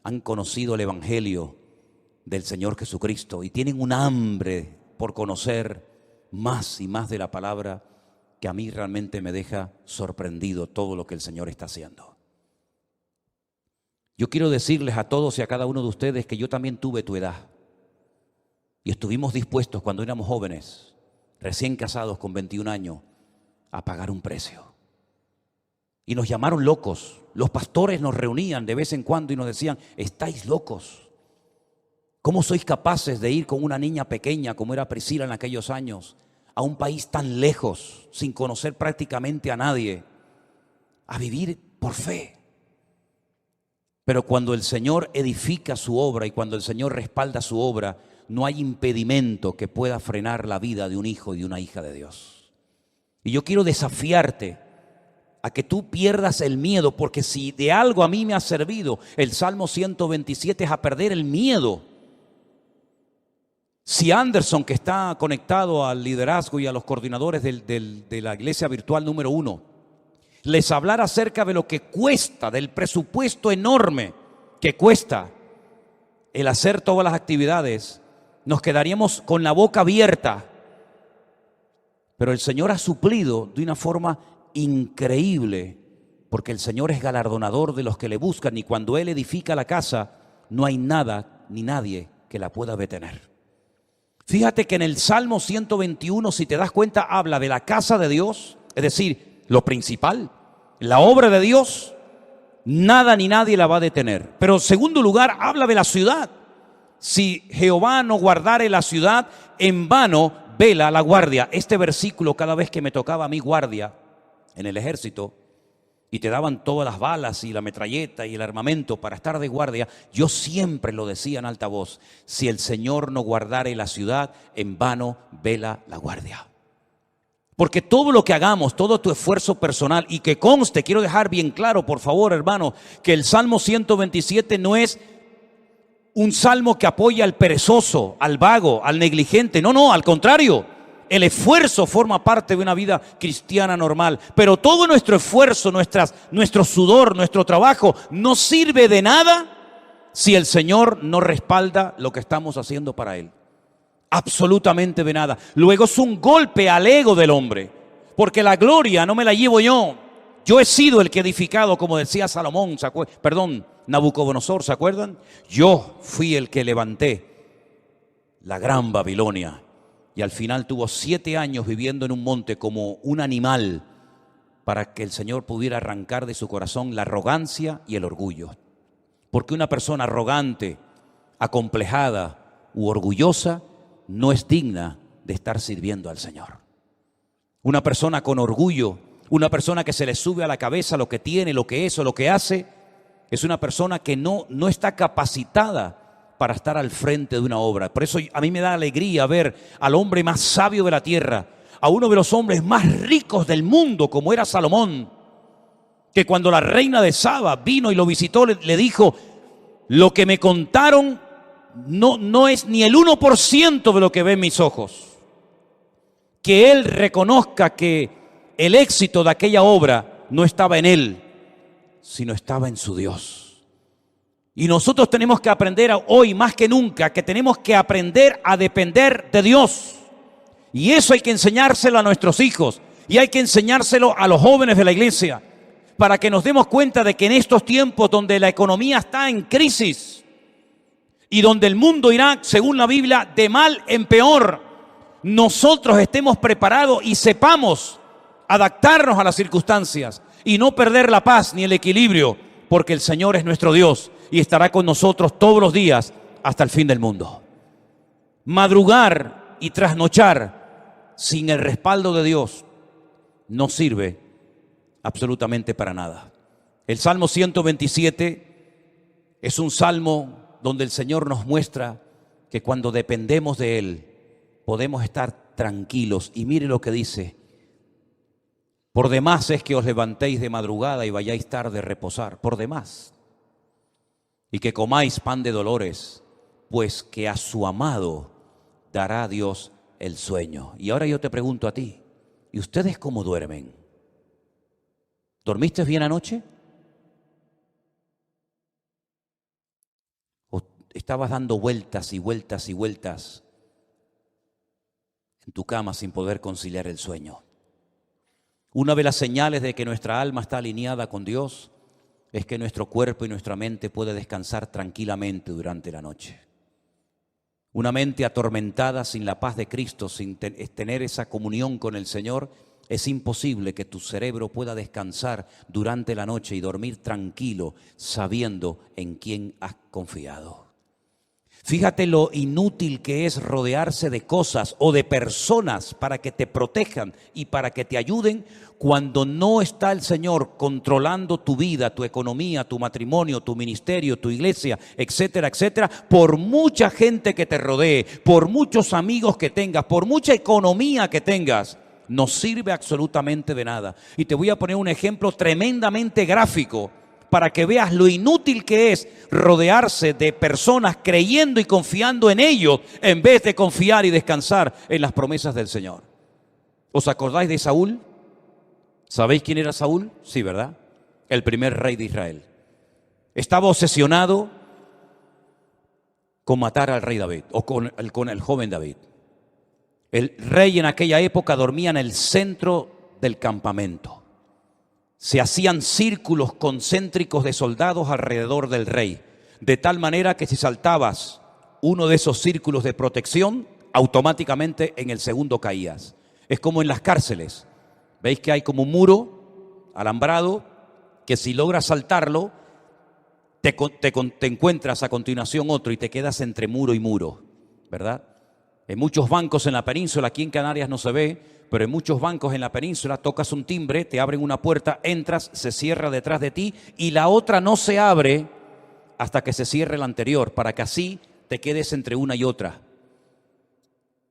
[SPEAKER 2] han conocido el Evangelio del Señor Jesucristo y tienen un hambre por conocer más y más de la palabra que a mí realmente me deja sorprendido todo lo que el Señor está haciendo. Yo quiero decirles a todos y a cada uno de ustedes que yo también tuve tu edad y estuvimos dispuestos cuando éramos jóvenes, recién casados con 21 años, a pagar un precio. Y nos llamaron locos. Los pastores nos reunían de vez en cuando y nos decían, estáis locos. ¿Cómo sois capaces de ir con una niña pequeña como era Priscila en aquellos años a un país tan lejos, sin conocer prácticamente a nadie, a vivir por fe? Pero cuando el Señor edifica su obra y cuando el Señor respalda su obra, no hay impedimento que pueda frenar la vida de un hijo y de una hija de Dios. Y yo quiero desafiarte a que tú pierdas el miedo, porque si de algo a mí me ha servido el Salmo 127 es a perder el miedo. Si Anderson, que está conectado al liderazgo y a los coordinadores de la iglesia virtual número 1, les hablara acerca de lo que cuesta, del presupuesto enorme que cuesta el hacer todas las actividades, nos quedaríamos con la boca abierta. Pero el Señor ha suplido de una forma increíble, porque el Señor es galardonador de los que le buscan y cuando Él edifica la casa, no hay nada ni nadie que la pueda detener. Fíjate que en el Salmo 121, si te das cuenta, habla de la casa de Dios, es decir, lo principal, la obra de Dios, nada ni nadie la va a detener. Pero en segundo lugar, habla de la ciudad. Si Jehová no guardare la ciudad, en vano vela la guardia. Este versículo, cada vez que me tocaba a mí guardia en el ejército, y te daban todas las balas y la metralleta y el armamento para estar de guardia, yo siempre lo decía en alta voz: si el Señor no guardare la ciudad, en vano vela la guardia. Porque todo lo que hagamos, todo tu esfuerzo personal, y que conste, quiero dejar bien claro, por favor, hermano, que el Salmo 127 no es un salmo que apoya al perezoso, al vago, al negligente. No, no, al contrario. El esfuerzo forma parte de una vida cristiana normal. Pero todo nuestro esfuerzo, nuestro sudor, nuestro trabajo no sirve de nada si el Señor no respalda lo que estamos haciendo para Él. Absolutamente de nada. Luego es un golpe al ego del hombre, porque la gloria no me la llevo yo. Yo he sido el que he edificado, como decía Salomón, Nabucodonosor, ¿se acuerdan? Yo fui el que levanté la gran Babilonia, y al final tuvo 7 años viviendo en un monte como un animal, para que el Señor pudiera arrancar de su corazón la arrogancia y el orgullo. Porque una persona arrogante, acomplejada u orgullosa no es digna de estar sirviendo al Señor. Una persona con orgullo, una persona que se le sube a la cabeza lo que tiene, lo que es o lo que hace, es una persona que no está capacitada para estar al frente de una obra. Por eso a mí me da alegría ver al hombre más sabio de la tierra, a uno de los hombres más ricos del mundo, como era Salomón, que cuando la reina de Saba vino y lo visitó, le dijo: lo que me contaron no es ni el 1% de lo que ven mis ojos. Que él reconozca que el éxito de aquella obra no estaba en él, sino estaba en su Dios. Y nosotros tenemos que aprender hoy más que nunca que tenemos que aprender a depender de Dios. Y eso hay que enseñárselo a nuestros hijos y hay que enseñárselo a los jóvenes de la iglesia, para que nos demos cuenta de que en estos tiempos donde la economía está en crisis y donde el mundo irá, según la Biblia, de mal en peor, nosotros estemos preparados y sepamos adaptarnos a las circunstancias y no perder la paz ni el equilibrio, porque el Señor es nuestro Dios y estará con nosotros todos los días hasta el fin del mundo. Madrugar y trasnochar sin el respaldo de Dios no sirve absolutamente para nada. El Salmo 127 es un salmo donde el Señor nos muestra que cuando dependemos de Él podemos estar tranquilos. Y mire lo que dice: por demás es que os levantéis de madrugada y vayáis tarde a reposar, por demás, y que comáis pan de dolores, pues que a su amado dará Dios el sueño. Y ahora yo te pregunto a ti, ¿y ustedes cómo duermen? ¿Dormiste bien anoche? ¿O estabas dando vueltas y vueltas y vueltas en tu cama sin poder conciliar el sueño? Una de las señales de que nuestra alma está alineada con Dios es que nuestro cuerpo y nuestra mente puede descansar tranquilamente durante la noche. Una mente atormentada sin la paz de Cristo, sin tener esa comunión con el Señor, es imposible que tu cerebro pueda descansar durante la noche y dormir tranquilo sabiendo en quién has confiado. Fíjate lo inútil que es rodearse de cosas o de personas para que te protejan y para que te ayuden cuando no está el Señor controlando tu vida, tu economía, tu matrimonio, tu ministerio, tu iglesia, etcétera, etcétera. Por mucha gente que te rodee, por muchos amigos que tengas, por mucha economía que tengas, no sirve absolutamente de nada. Y te voy a poner un ejemplo tremendamente gráfico para que veas lo inútil que es rodearse de personas creyendo y confiando en ellos en vez de confiar y descansar en las promesas del Señor. ¿Os acordáis de Saúl? ¿Sabéis quién era Saúl? Sí, ¿verdad? El primer rey de Israel. Estaba obsesionado con matar al rey David o con el joven David. El rey en aquella época dormía en el centro del campamento. Se hacían círculos concéntricos de soldados alrededor del rey, de tal manera que si saltabas uno de esos círculos de protección, automáticamente en el segundo caías. Es como en las cárceles. ¿Veis que hay como un muro alambrado que si logras saltarlo, te encuentras a continuación otro y te quedas entre muro y muro, ¿verdad? En muchos bancos en la península, aquí en Canarias no se ve, pero en muchos bancos en la península tocas un timbre, te abren una puerta, entras, se cierra detrás de ti y la otra no se abre hasta que se cierre la anterior, para que así te quedes entre una y otra.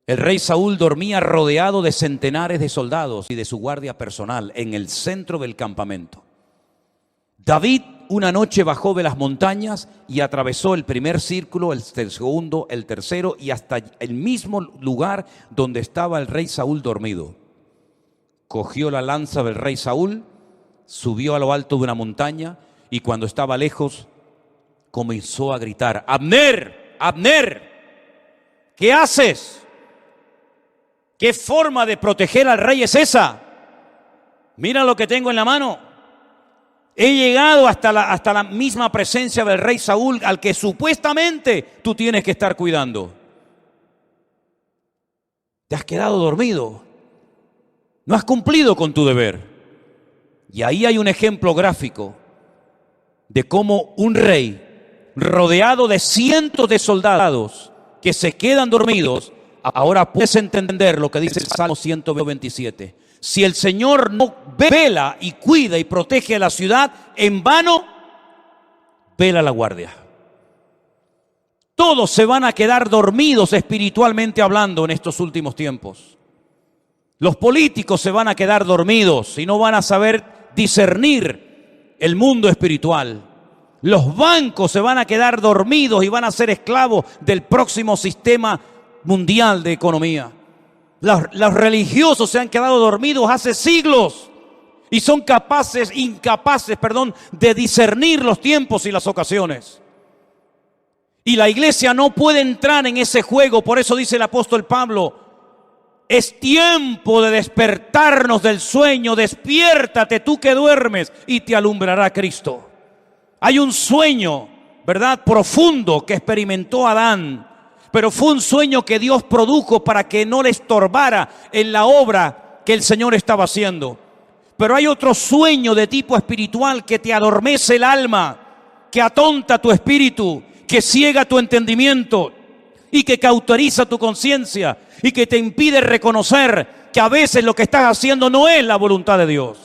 [SPEAKER 2] El rey Saúl dormía rodeado de centenares de soldados y de su guardia personal en el centro del campamento. David una noche bajó de las montañas y atravesó el primer círculo, el segundo, el tercero y hasta el mismo lugar donde estaba el rey Saúl dormido. Cogió la lanza del rey Saúl, subió a lo alto de una montaña y cuando estaba lejos comenzó a gritar: Abner, Abner, ¿qué haces? ¿Qué forma de proteger al rey es esa? Mira lo que tengo en la mano. He llegado hasta la misma presencia del rey Saúl, al que supuestamente tú tienes que estar cuidando. Te has quedado dormido. No has cumplido con tu deber. Y ahí hay un ejemplo gráfico de cómo un rey rodeado de cientos de soldados que se quedan dormidos. Ahora puedes entender lo que dice el Salmo 127. Si el Señor no vela y cuida y protege a la ciudad, en vano vela la guardia. Todos se van a quedar dormidos espiritualmente hablando en estos últimos tiempos. Los políticos se van a quedar dormidos y no van a saber discernir el mundo espiritual. Los bancos se van a quedar dormidos y van a ser esclavos del próximo sistema mundial de economía. Los religiosos se han quedado dormidos hace siglos y son incapaces de discernir los tiempos y las ocasiones. Y la iglesia no puede entrar en ese juego. Por eso dice el apóstol Pablo: es tiempo de despertarnos del sueño. Despiértate tú que duermes y te alumbrará Cristo. Hay un sueño, ¿verdad?, profundo que experimentó Adán. Pero fue un sueño que Dios produjo para que no le estorbara en la obra que el Señor estaba haciendo. Pero hay otro sueño de tipo espiritual que te adormece el alma, que atonta tu espíritu, que ciega tu entendimiento y que cauteriza tu conciencia y que te impide reconocer que a veces lo que estás haciendo no es la voluntad de Dios.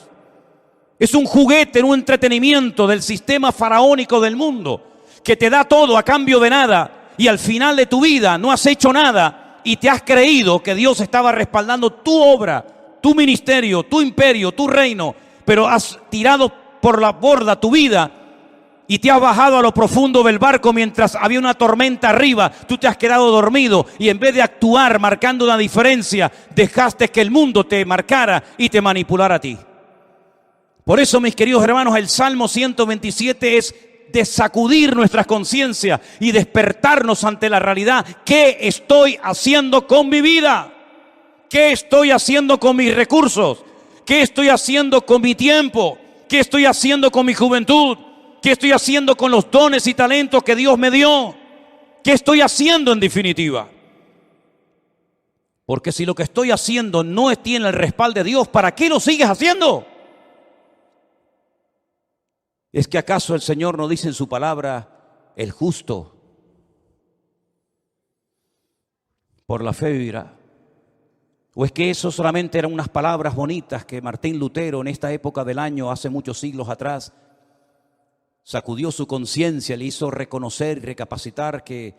[SPEAKER 2] Es un juguete, un entretenimiento del sistema faraónico del mundo que te da todo a cambio de nada. Y al final de tu vida no has hecho nada y te has creído que Dios estaba respaldando tu obra, tu ministerio, tu imperio, tu reino, pero has tirado por la borda tu vida y te has bajado a lo profundo del barco mientras había una tormenta arriba. Tú te has quedado dormido y en vez de actuar marcando una diferencia, dejaste que el mundo te marcara y te manipulara a ti. Por eso, mis queridos hermanos, el Salmo 127 es de sacudir nuestras conciencias y despertarnos ante la realidad. ¿Qué estoy haciendo con mi vida? ¿Qué estoy haciendo con mis recursos? ¿Qué estoy haciendo con mi tiempo? ¿Qué estoy haciendo con mi juventud? ¿Qué estoy haciendo con los dones y talentos que Dios me dio? ¿Qué estoy haciendo en definitiva? Porque si lo que estoy haciendo no tiene el respaldo de Dios, ¿para qué lo sigues haciendo? ¿Es que acaso el Señor no dice en su palabra: el justo por la fe vivirá? ¿O es que eso solamente eran unas palabras bonitas que Martín Lutero en esta época del año, hace muchos siglos atrás, sacudió su conciencia, le hizo reconocer y recapacitar que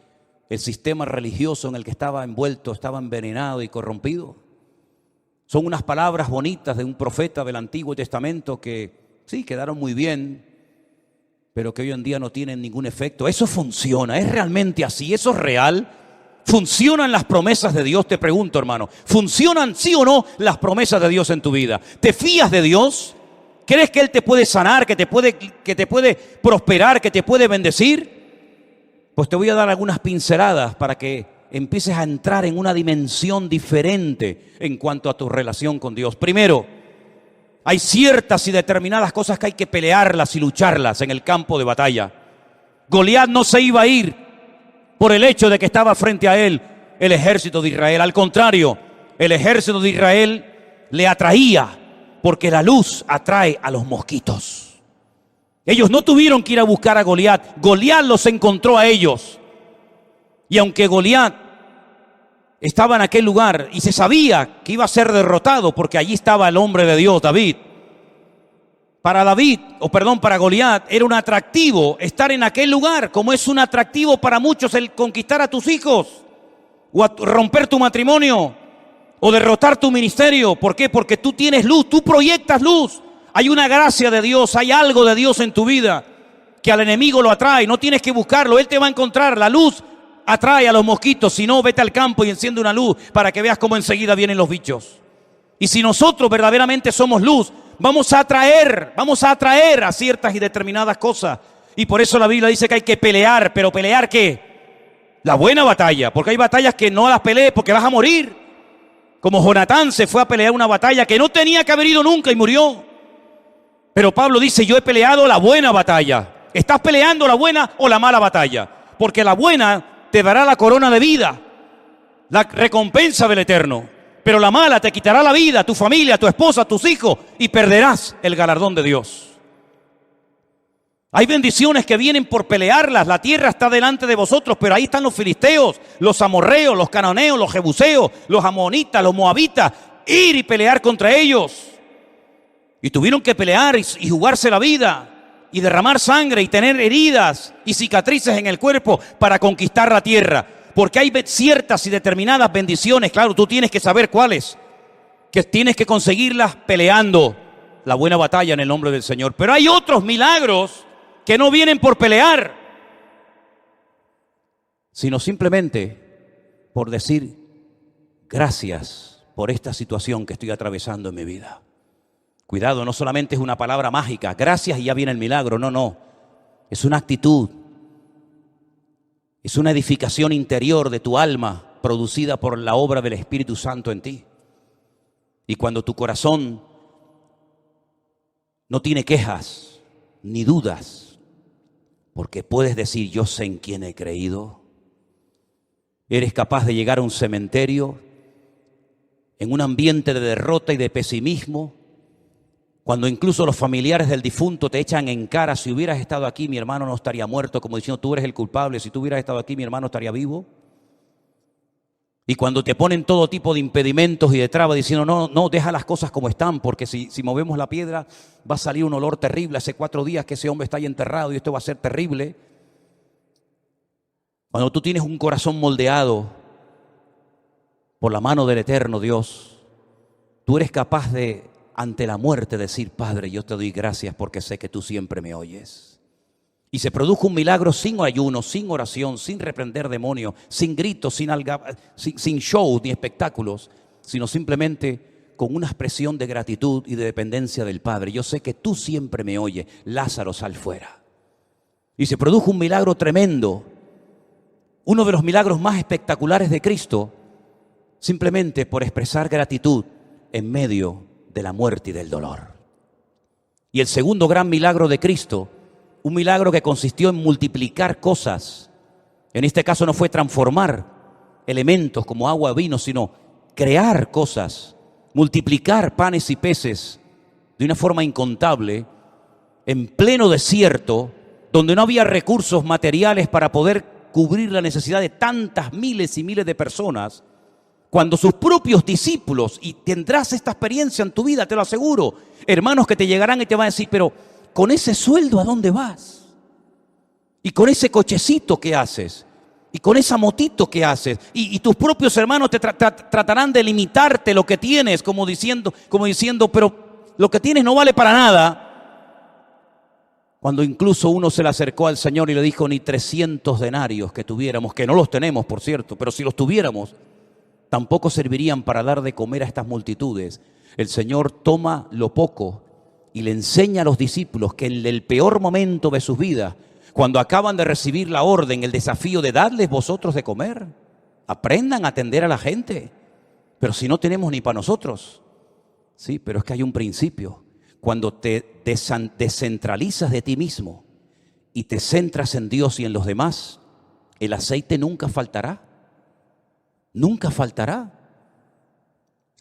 [SPEAKER 2] el sistema religioso en el que estaba envuelto estaba envenenado y corrompido? Son unas palabras bonitas de un profeta del Antiguo Testamento que sí, quedaron muy bien, pero que hoy en día no tienen ningún efecto. Eso funciona, es realmente así, eso es real. ¿Funcionan las promesas de Dios? Te pregunto, hermano. ¿Funcionan sí o no las promesas de Dios en tu vida? ¿Te fías de Dios? ¿Crees que Él te puede sanar, que te puede prosperar, que te puede bendecir? Pues te voy a dar algunas pinceladas para que empieces a entrar en una dimensión diferente en cuanto a tu relación con Dios. Primero, hay ciertas y determinadas cosas que hay que pelearlas y lucharlas en el campo de batalla. Goliat no se iba a ir por el hecho de que estaba frente a él el ejército de Israel. Al contrario, el ejército de Israel le atraía, porque la luz atrae a los mosquitos. Ellos no tuvieron que ir a buscar a Goliat. Goliat los encontró a ellos. Y aunque Goliat estaba en aquel lugar y se sabía que iba a ser derrotado porque allí estaba el hombre de Dios, David. Para Goliat era un atractivo estar en aquel lugar, como es un atractivo para muchos el conquistar a tus hijos, o romper tu matrimonio, o derrotar tu ministerio. ¿Por qué? Porque tú tienes luz, tú proyectas luz. Hay una gracia de Dios, hay algo de Dios en tu vida que al enemigo lo atrae. No tienes que buscarlo, él te va a encontrar. La luz atrae a los mosquitos. Si no, vete al campo y enciende una luz para que veas cómo enseguida vienen los bichos. Y si nosotros verdaderamente somos luz, vamos a atraer a ciertas y determinadas cosas. Y por eso la Biblia dice que hay que pelear. ¿Pero pelear qué? La buena batalla. Porque hay batallas que no las pelees porque vas a morir. Como Jonatán se fue a pelear una batalla que no tenía que haber ido nunca y murió. Pero Pablo dice, yo he peleado la buena batalla. ¿Estás peleando la buena o la mala batalla? Porque la buena te dará la corona de vida, la recompensa del eterno. Pero la mala te quitará la vida, tu familia, tu esposa, tus hijos, y perderás el galardón de Dios. Hay bendiciones que vienen por pelearlas. La tierra está delante de vosotros, pero ahí están los filisteos, los amorreos, los cananeos, los jebuseos, los amonitas, los moabitas. Ir y pelear contra ellos. Y tuvieron que pelear y jugarse la vida y derramar sangre y tener heridas y cicatrices en el cuerpo para conquistar la tierra. Porque hay ciertas y determinadas bendiciones, claro, tú tienes que saber cuáles, que tienes que conseguirlas peleando la buena batalla en el nombre del Señor. Pero hay otros milagros que no vienen por pelear, sino simplemente por decir gracias por esta situación que estoy atravesando en mi vida. Cuidado, no solamente es una palabra mágica, gracias y ya viene el milagro, no. Es una actitud, es una edificación interior de tu alma producida por la obra del Espíritu Santo en ti. Y cuando tu corazón no tiene quejas ni dudas, porque puedes decir, yo sé en quién he creído, eres capaz de llegar a un cementerio en un ambiente de derrota y de pesimismo, cuando incluso los familiares del difunto te echan en cara, si hubieras estado aquí mi hermano no estaría muerto, como diciendo tú eres el culpable, si tú hubieras estado aquí mi hermano estaría vivo. Y cuando te ponen todo tipo de impedimentos y de trabas diciendo no, deja las cosas como están, porque si movemos la piedra va a salir un olor terrible, hace 4 días que ese hombre está ahí enterrado y esto va a ser terrible. Cuando tú tienes un corazón moldeado por la mano del eterno Dios, tú eres capaz de ante la muerte decir, Padre, yo te doy gracias porque sé que tú siempre me oyes. Y se produjo un milagro sin ayuno, sin oración, sin reprender demonios, sin gritos, sin show ni espectáculos, sino simplemente con una expresión de gratitud y de dependencia del Padre. Yo sé que tú siempre me oyes, Lázaro, sal fuera. Y se produjo un milagro tremendo, uno de los milagros más espectaculares de Cristo, simplemente por expresar gratitud en medio de la muerte y del dolor. Y el segundo gran milagro de Cristo, un milagro que consistió en multiplicar cosas. En este caso no fue transformar elementos como agua o vino, sino crear cosas, multiplicar panes y peces de una forma incontable, en pleno desierto, donde no había recursos materiales para poder cubrir la necesidad de tantas miles y miles de personas. Cuando sus propios discípulos, y tendrás esta experiencia en tu vida, te lo aseguro, hermanos que te llegarán y te van a decir, pero con ese sueldo ¿a dónde vas? Y con ese cochecito ¿qué haces? Y con esa motito ¿qué haces? Y tus propios hermanos te tratarán de limitarte lo que tienes, como diciendo, pero lo que tienes no vale para nada. Cuando incluso uno se le acercó al Señor y le dijo, ni 300 denarios que tuviéramos, que no los tenemos por cierto, pero si los tuviéramos, tampoco servirían para dar de comer a estas multitudes. El Señor toma lo poco y le enseña a los discípulos que en el peor momento de sus vidas, cuando acaban de recibir la orden, el desafío de darles vosotros de comer, aprendan a atender a la gente. Pero si no tenemos ni para nosotros. Sí, pero es que hay un principio. Cuando te descentralizas de ti mismo y te centras en Dios y en los demás, el aceite nunca faltará. Nunca faltará.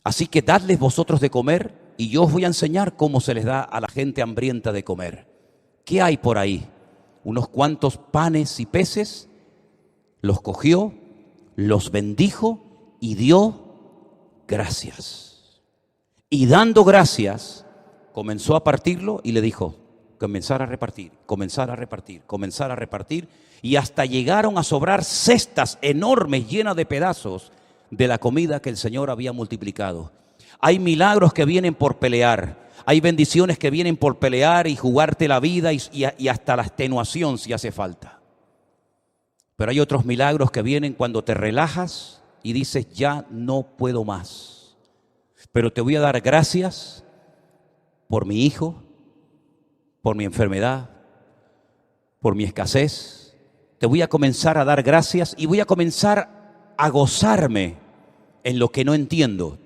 [SPEAKER 2] Así que dadles vosotros de comer y yo os voy a enseñar cómo se les da a la gente hambrienta de comer. ¿Qué hay por ahí? Unos cuantos panes y peces, los cogió, los bendijo y dio gracias. Y dando gracias, comenzó a partirlo y le dijo, comenzar a repartir, comenzar a repartir, comenzar a repartir. Y hasta llegaron a sobrar cestas enormes llenas de pedazos de la comida que el Señor había multiplicado. Hay milagros que vienen por pelear. Hay bendiciones que vienen por pelear y jugarte la vida y hasta la extenuación si hace falta. Pero hay otros milagros que vienen cuando te relajas y dices, ya no puedo más. Pero te voy a dar gracias por mi hijo, por mi enfermedad, por mi escasez. Te voy a comenzar a dar gracias y voy a comenzar a gozarme en lo que no entiendo.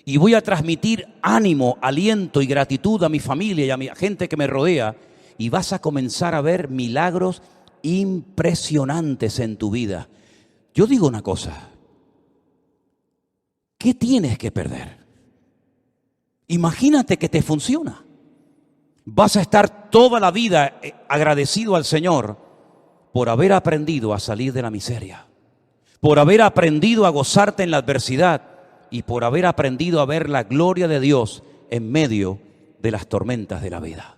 [SPEAKER 2] Y voy a transmitir ánimo, aliento y gratitud a mi familia y a mi gente que me rodea. Y vas a comenzar a ver milagros impresionantes en tu vida. Yo digo una cosa. ¿Qué tienes que perder? Imagínate que te funciona. Vas a estar toda la vida agradecido al Señor por haber aprendido a salir de la miseria, por haber aprendido a gozarte en la adversidad y por haber aprendido a ver la gloria de Dios en medio de las tormentas de la vida.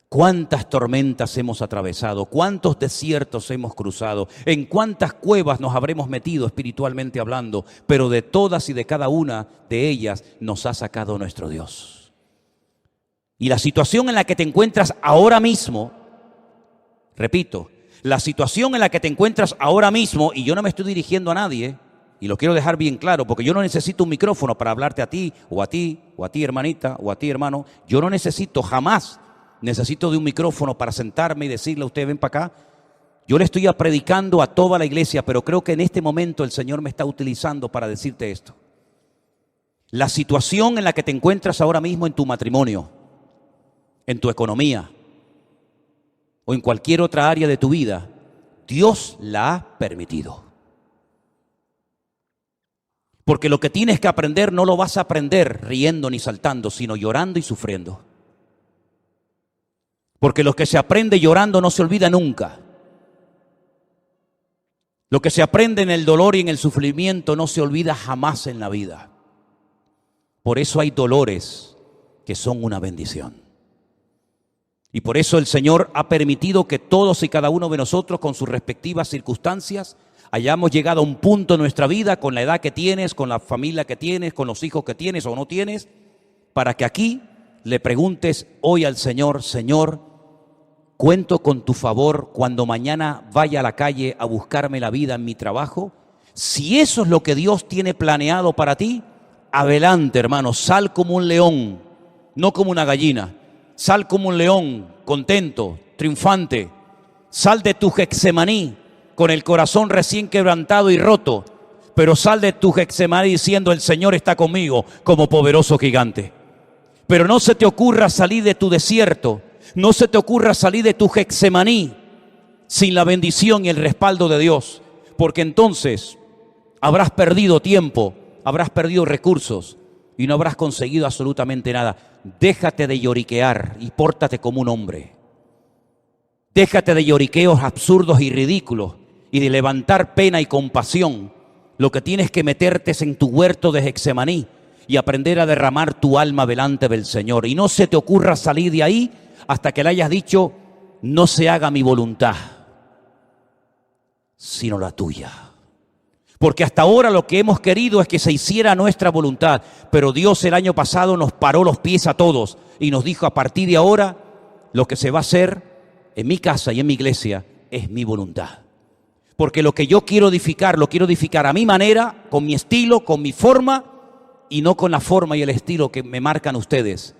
[SPEAKER 2] ¿Cuántas tormentas hemos atravesado? ¿Cuántos desiertos hemos cruzado? ¿En cuántas cuevas nos habremos metido espiritualmente hablando? Pero de todas y de cada una de ellas nos ha sacado nuestro Dios. Y la situación en la que te encuentras ahora mismo, repito, la situación en la que te encuentras ahora mismo, y yo no me estoy dirigiendo a nadie, y lo quiero dejar bien claro, porque yo no necesito un micrófono para hablarte a ti, o a ti, o a ti hermanita, o a ti hermano. Yo no necesito, jamás necesito de un micrófono para sentarme y decirle a usted, ven para acá. Yo le estoy predicando a toda la iglesia, pero creo que en este momento el Señor me está utilizando para decirte esto. La situación en la que te encuentras ahora mismo en tu matrimonio, en tu economía o en cualquier otra área de tu vida, Dios la ha permitido. Porque lo que tienes que aprender no lo vas a aprender riendo ni saltando, sino llorando y sufriendo. Porque lo que se aprende llorando no se olvida nunca. Lo que se aprende en el dolor y en el sufrimiento no se olvida jamás en la vida. Por eso hay dolores que son una bendición. Y por eso el Señor ha permitido que todos y cada uno de nosotros, con sus respectivas circunstancias, hayamos llegado a un punto en nuestra vida, con la edad que tienes, con la familia que tienes, con los hijos que tienes o no tienes, para que aquí le preguntes hoy al Señor, Señor, cuento con tu favor cuando mañana vaya a la calle a buscarme la vida en mi trabajo. Si eso es lo que Dios tiene planeado para ti, adelante, hermano, sal como un león, no como una gallina. Sal como un león, contento, triunfante. Sal de tu Getsemaní con el corazón recién quebrantado y roto, pero sal de tu Getsemaní diciendo, el Señor está conmigo como poderoso gigante. Pero no se te ocurra salir de tu desierto, no se te ocurra salir de tu Getsemaní sin la bendición y el respaldo de Dios, porque entonces habrás perdido tiempo, habrás perdido recursos y no habrás conseguido absolutamente nada. Déjate de lloriquear y pórtate como un hombre. Déjate de lloriqueos absurdos y ridículos y de levantar pena y compasión. Lo que tienes que meterte es en tu huerto de Getsemaní y aprender a derramar tu alma delante del Señor. Y no se te ocurra salir de ahí hasta que le hayas dicho, no se haga mi voluntad, sino la tuya. Porque hasta ahora lo que hemos querido es que se hiciera nuestra voluntad, pero Dios el año pasado nos paró los pies a todos y nos dijo, a partir de ahora, lo que se va a hacer en mi casa y en mi iglesia es mi voluntad. Porque lo que yo quiero edificar, lo quiero edificar a mi manera, con mi estilo, con mi forma, y no con la forma y el estilo que me marcan ustedes.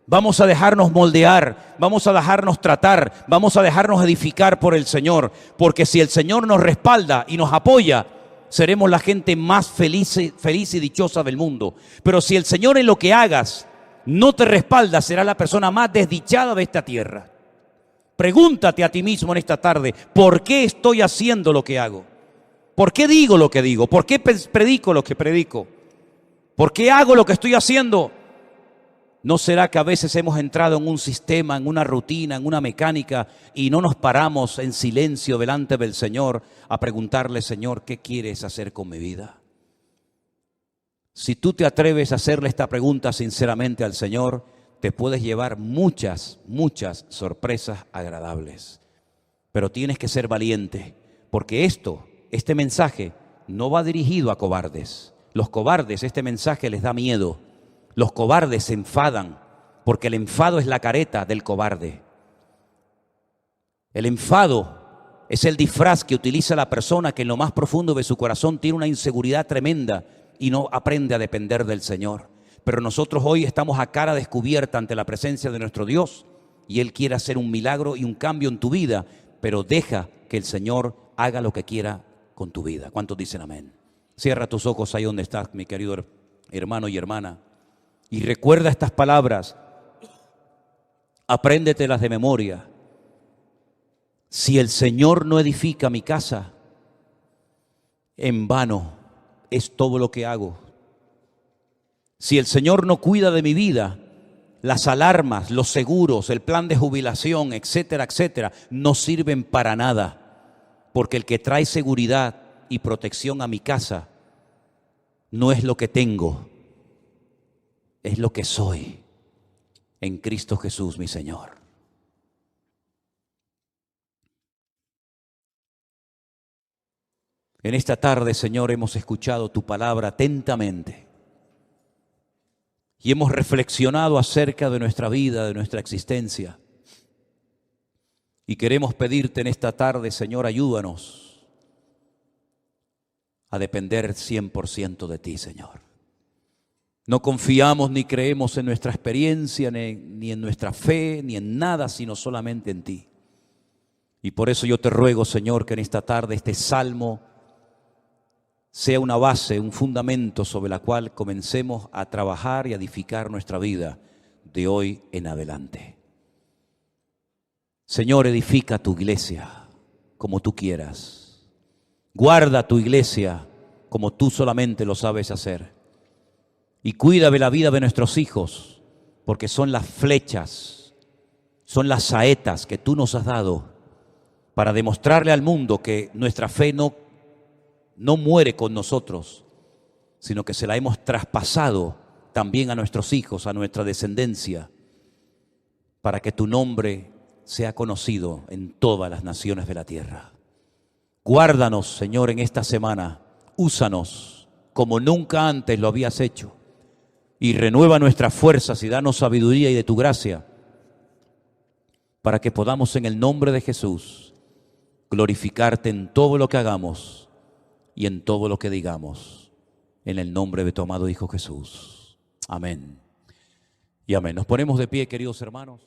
[SPEAKER 2] Vamos a dejarnos moldear, vamos a dejarnos tratar, vamos a dejarnos edificar por el Señor, porque si el Señor nos respalda y nos apoya, seremos la gente más feliz y dichosa del mundo. Pero si el Señor en lo que hagas no te respalda, serás la persona más desdichada de esta tierra. Pregúntate a ti mismo en esta tarde, ¿por qué estoy haciendo lo que hago? ¿Por qué digo lo que digo? ¿Por qué predico lo que predico? ¿Por qué hago lo que estoy haciendo? ¿No será que a veces hemos entrado en un sistema, en una rutina, en una mecánica y no nos paramos en silencio delante del Señor a preguntarle, Señor, ¿qué quieres hacer con mi vida? Si tú te atreves a hacerle esta pregunta sinceramente al Señor, te puedes llevar muchas sorpresas agradables. Pero tienes que ser valiente, porque este mensaje no va dirigido a cobardes. Los cobardes, este mensaje les da miedo. Los cobardes se enfadan, porque el enfado es la careta del cobarde. El enfado es el disfraz que utiliza la persona que en lo más profundo de su corazón tiene una inseguridad tremenda y no aprende a depender del Señor. Pero nosotros hoy estamos a cara descubierta ante la presencia de nuestro Dios y Él quiere hacer un milagro y un cambio en tu vida, pero deja que el Señor haga lo que quiera con tu vida. ¿Cuántos dicen amén? Cierra tus ojos ahí donde estás, mi querido hermano y hermana, y recuerda estas palabras, apréndetelas de memoria. Si el Señor no edifica mi casa, en vano es todo lo que hago. Si el Señor no cuida de mi vida, las alarmas, los seguros, el plan de jubilación, etcétera, etcétera, no sirven para nada, porque el que trae seguridad y protección a mi casa no es lo que tengo, es lo que soy en Cristo Jesús, mi Señor. En esta tarde, Señor, hemos escuchado tu palabra atentamente y hemos reflexionado acerca de nuestra vida, de nuestra existencia. Y queremos pedirte en esta tarde, Señor, ayúdanos a depender 100% de ti, Señor. No confiamos ni creemos en nuestra experiencia, ni en nuestra fe, ni en nada, sino solamente en ti. Y por eso yo te ruego, Señor, que en esta tarde este salmo sea una base, un fundamento sobre la cual comencemos a trabajar y a edificar nuestra vida de hoy en adelante. Señor, edifica tu iglesia como tú quieras. Guarda tu iglesia como tú solamente lo sabes hacer. Y cuida de la vida de nuestros hijos, porque son las flechas, son las saetas que tú nos has dado para demostrarle al mundo que nuestra fe no muere con nosotros, sino que se la hemos traspasado también a nuestros hijos, a nuestra descendencia, para que tu nombre sea conocido en todas las naciones de la tierra. Guárdanos, Señor, en esta semana, úsanos como nunca antes lo habías hecho y renueva nuestras fuerzas y danos sabiduría y de tu gracia para que podamos en el nombre de Jesús glorificarte en todo lo que hagamos y en todo lo que digamos, en el nombre de tu amado Hijo Jesús. Amén y amén. Nos ponemos de pie, queridos hermanos.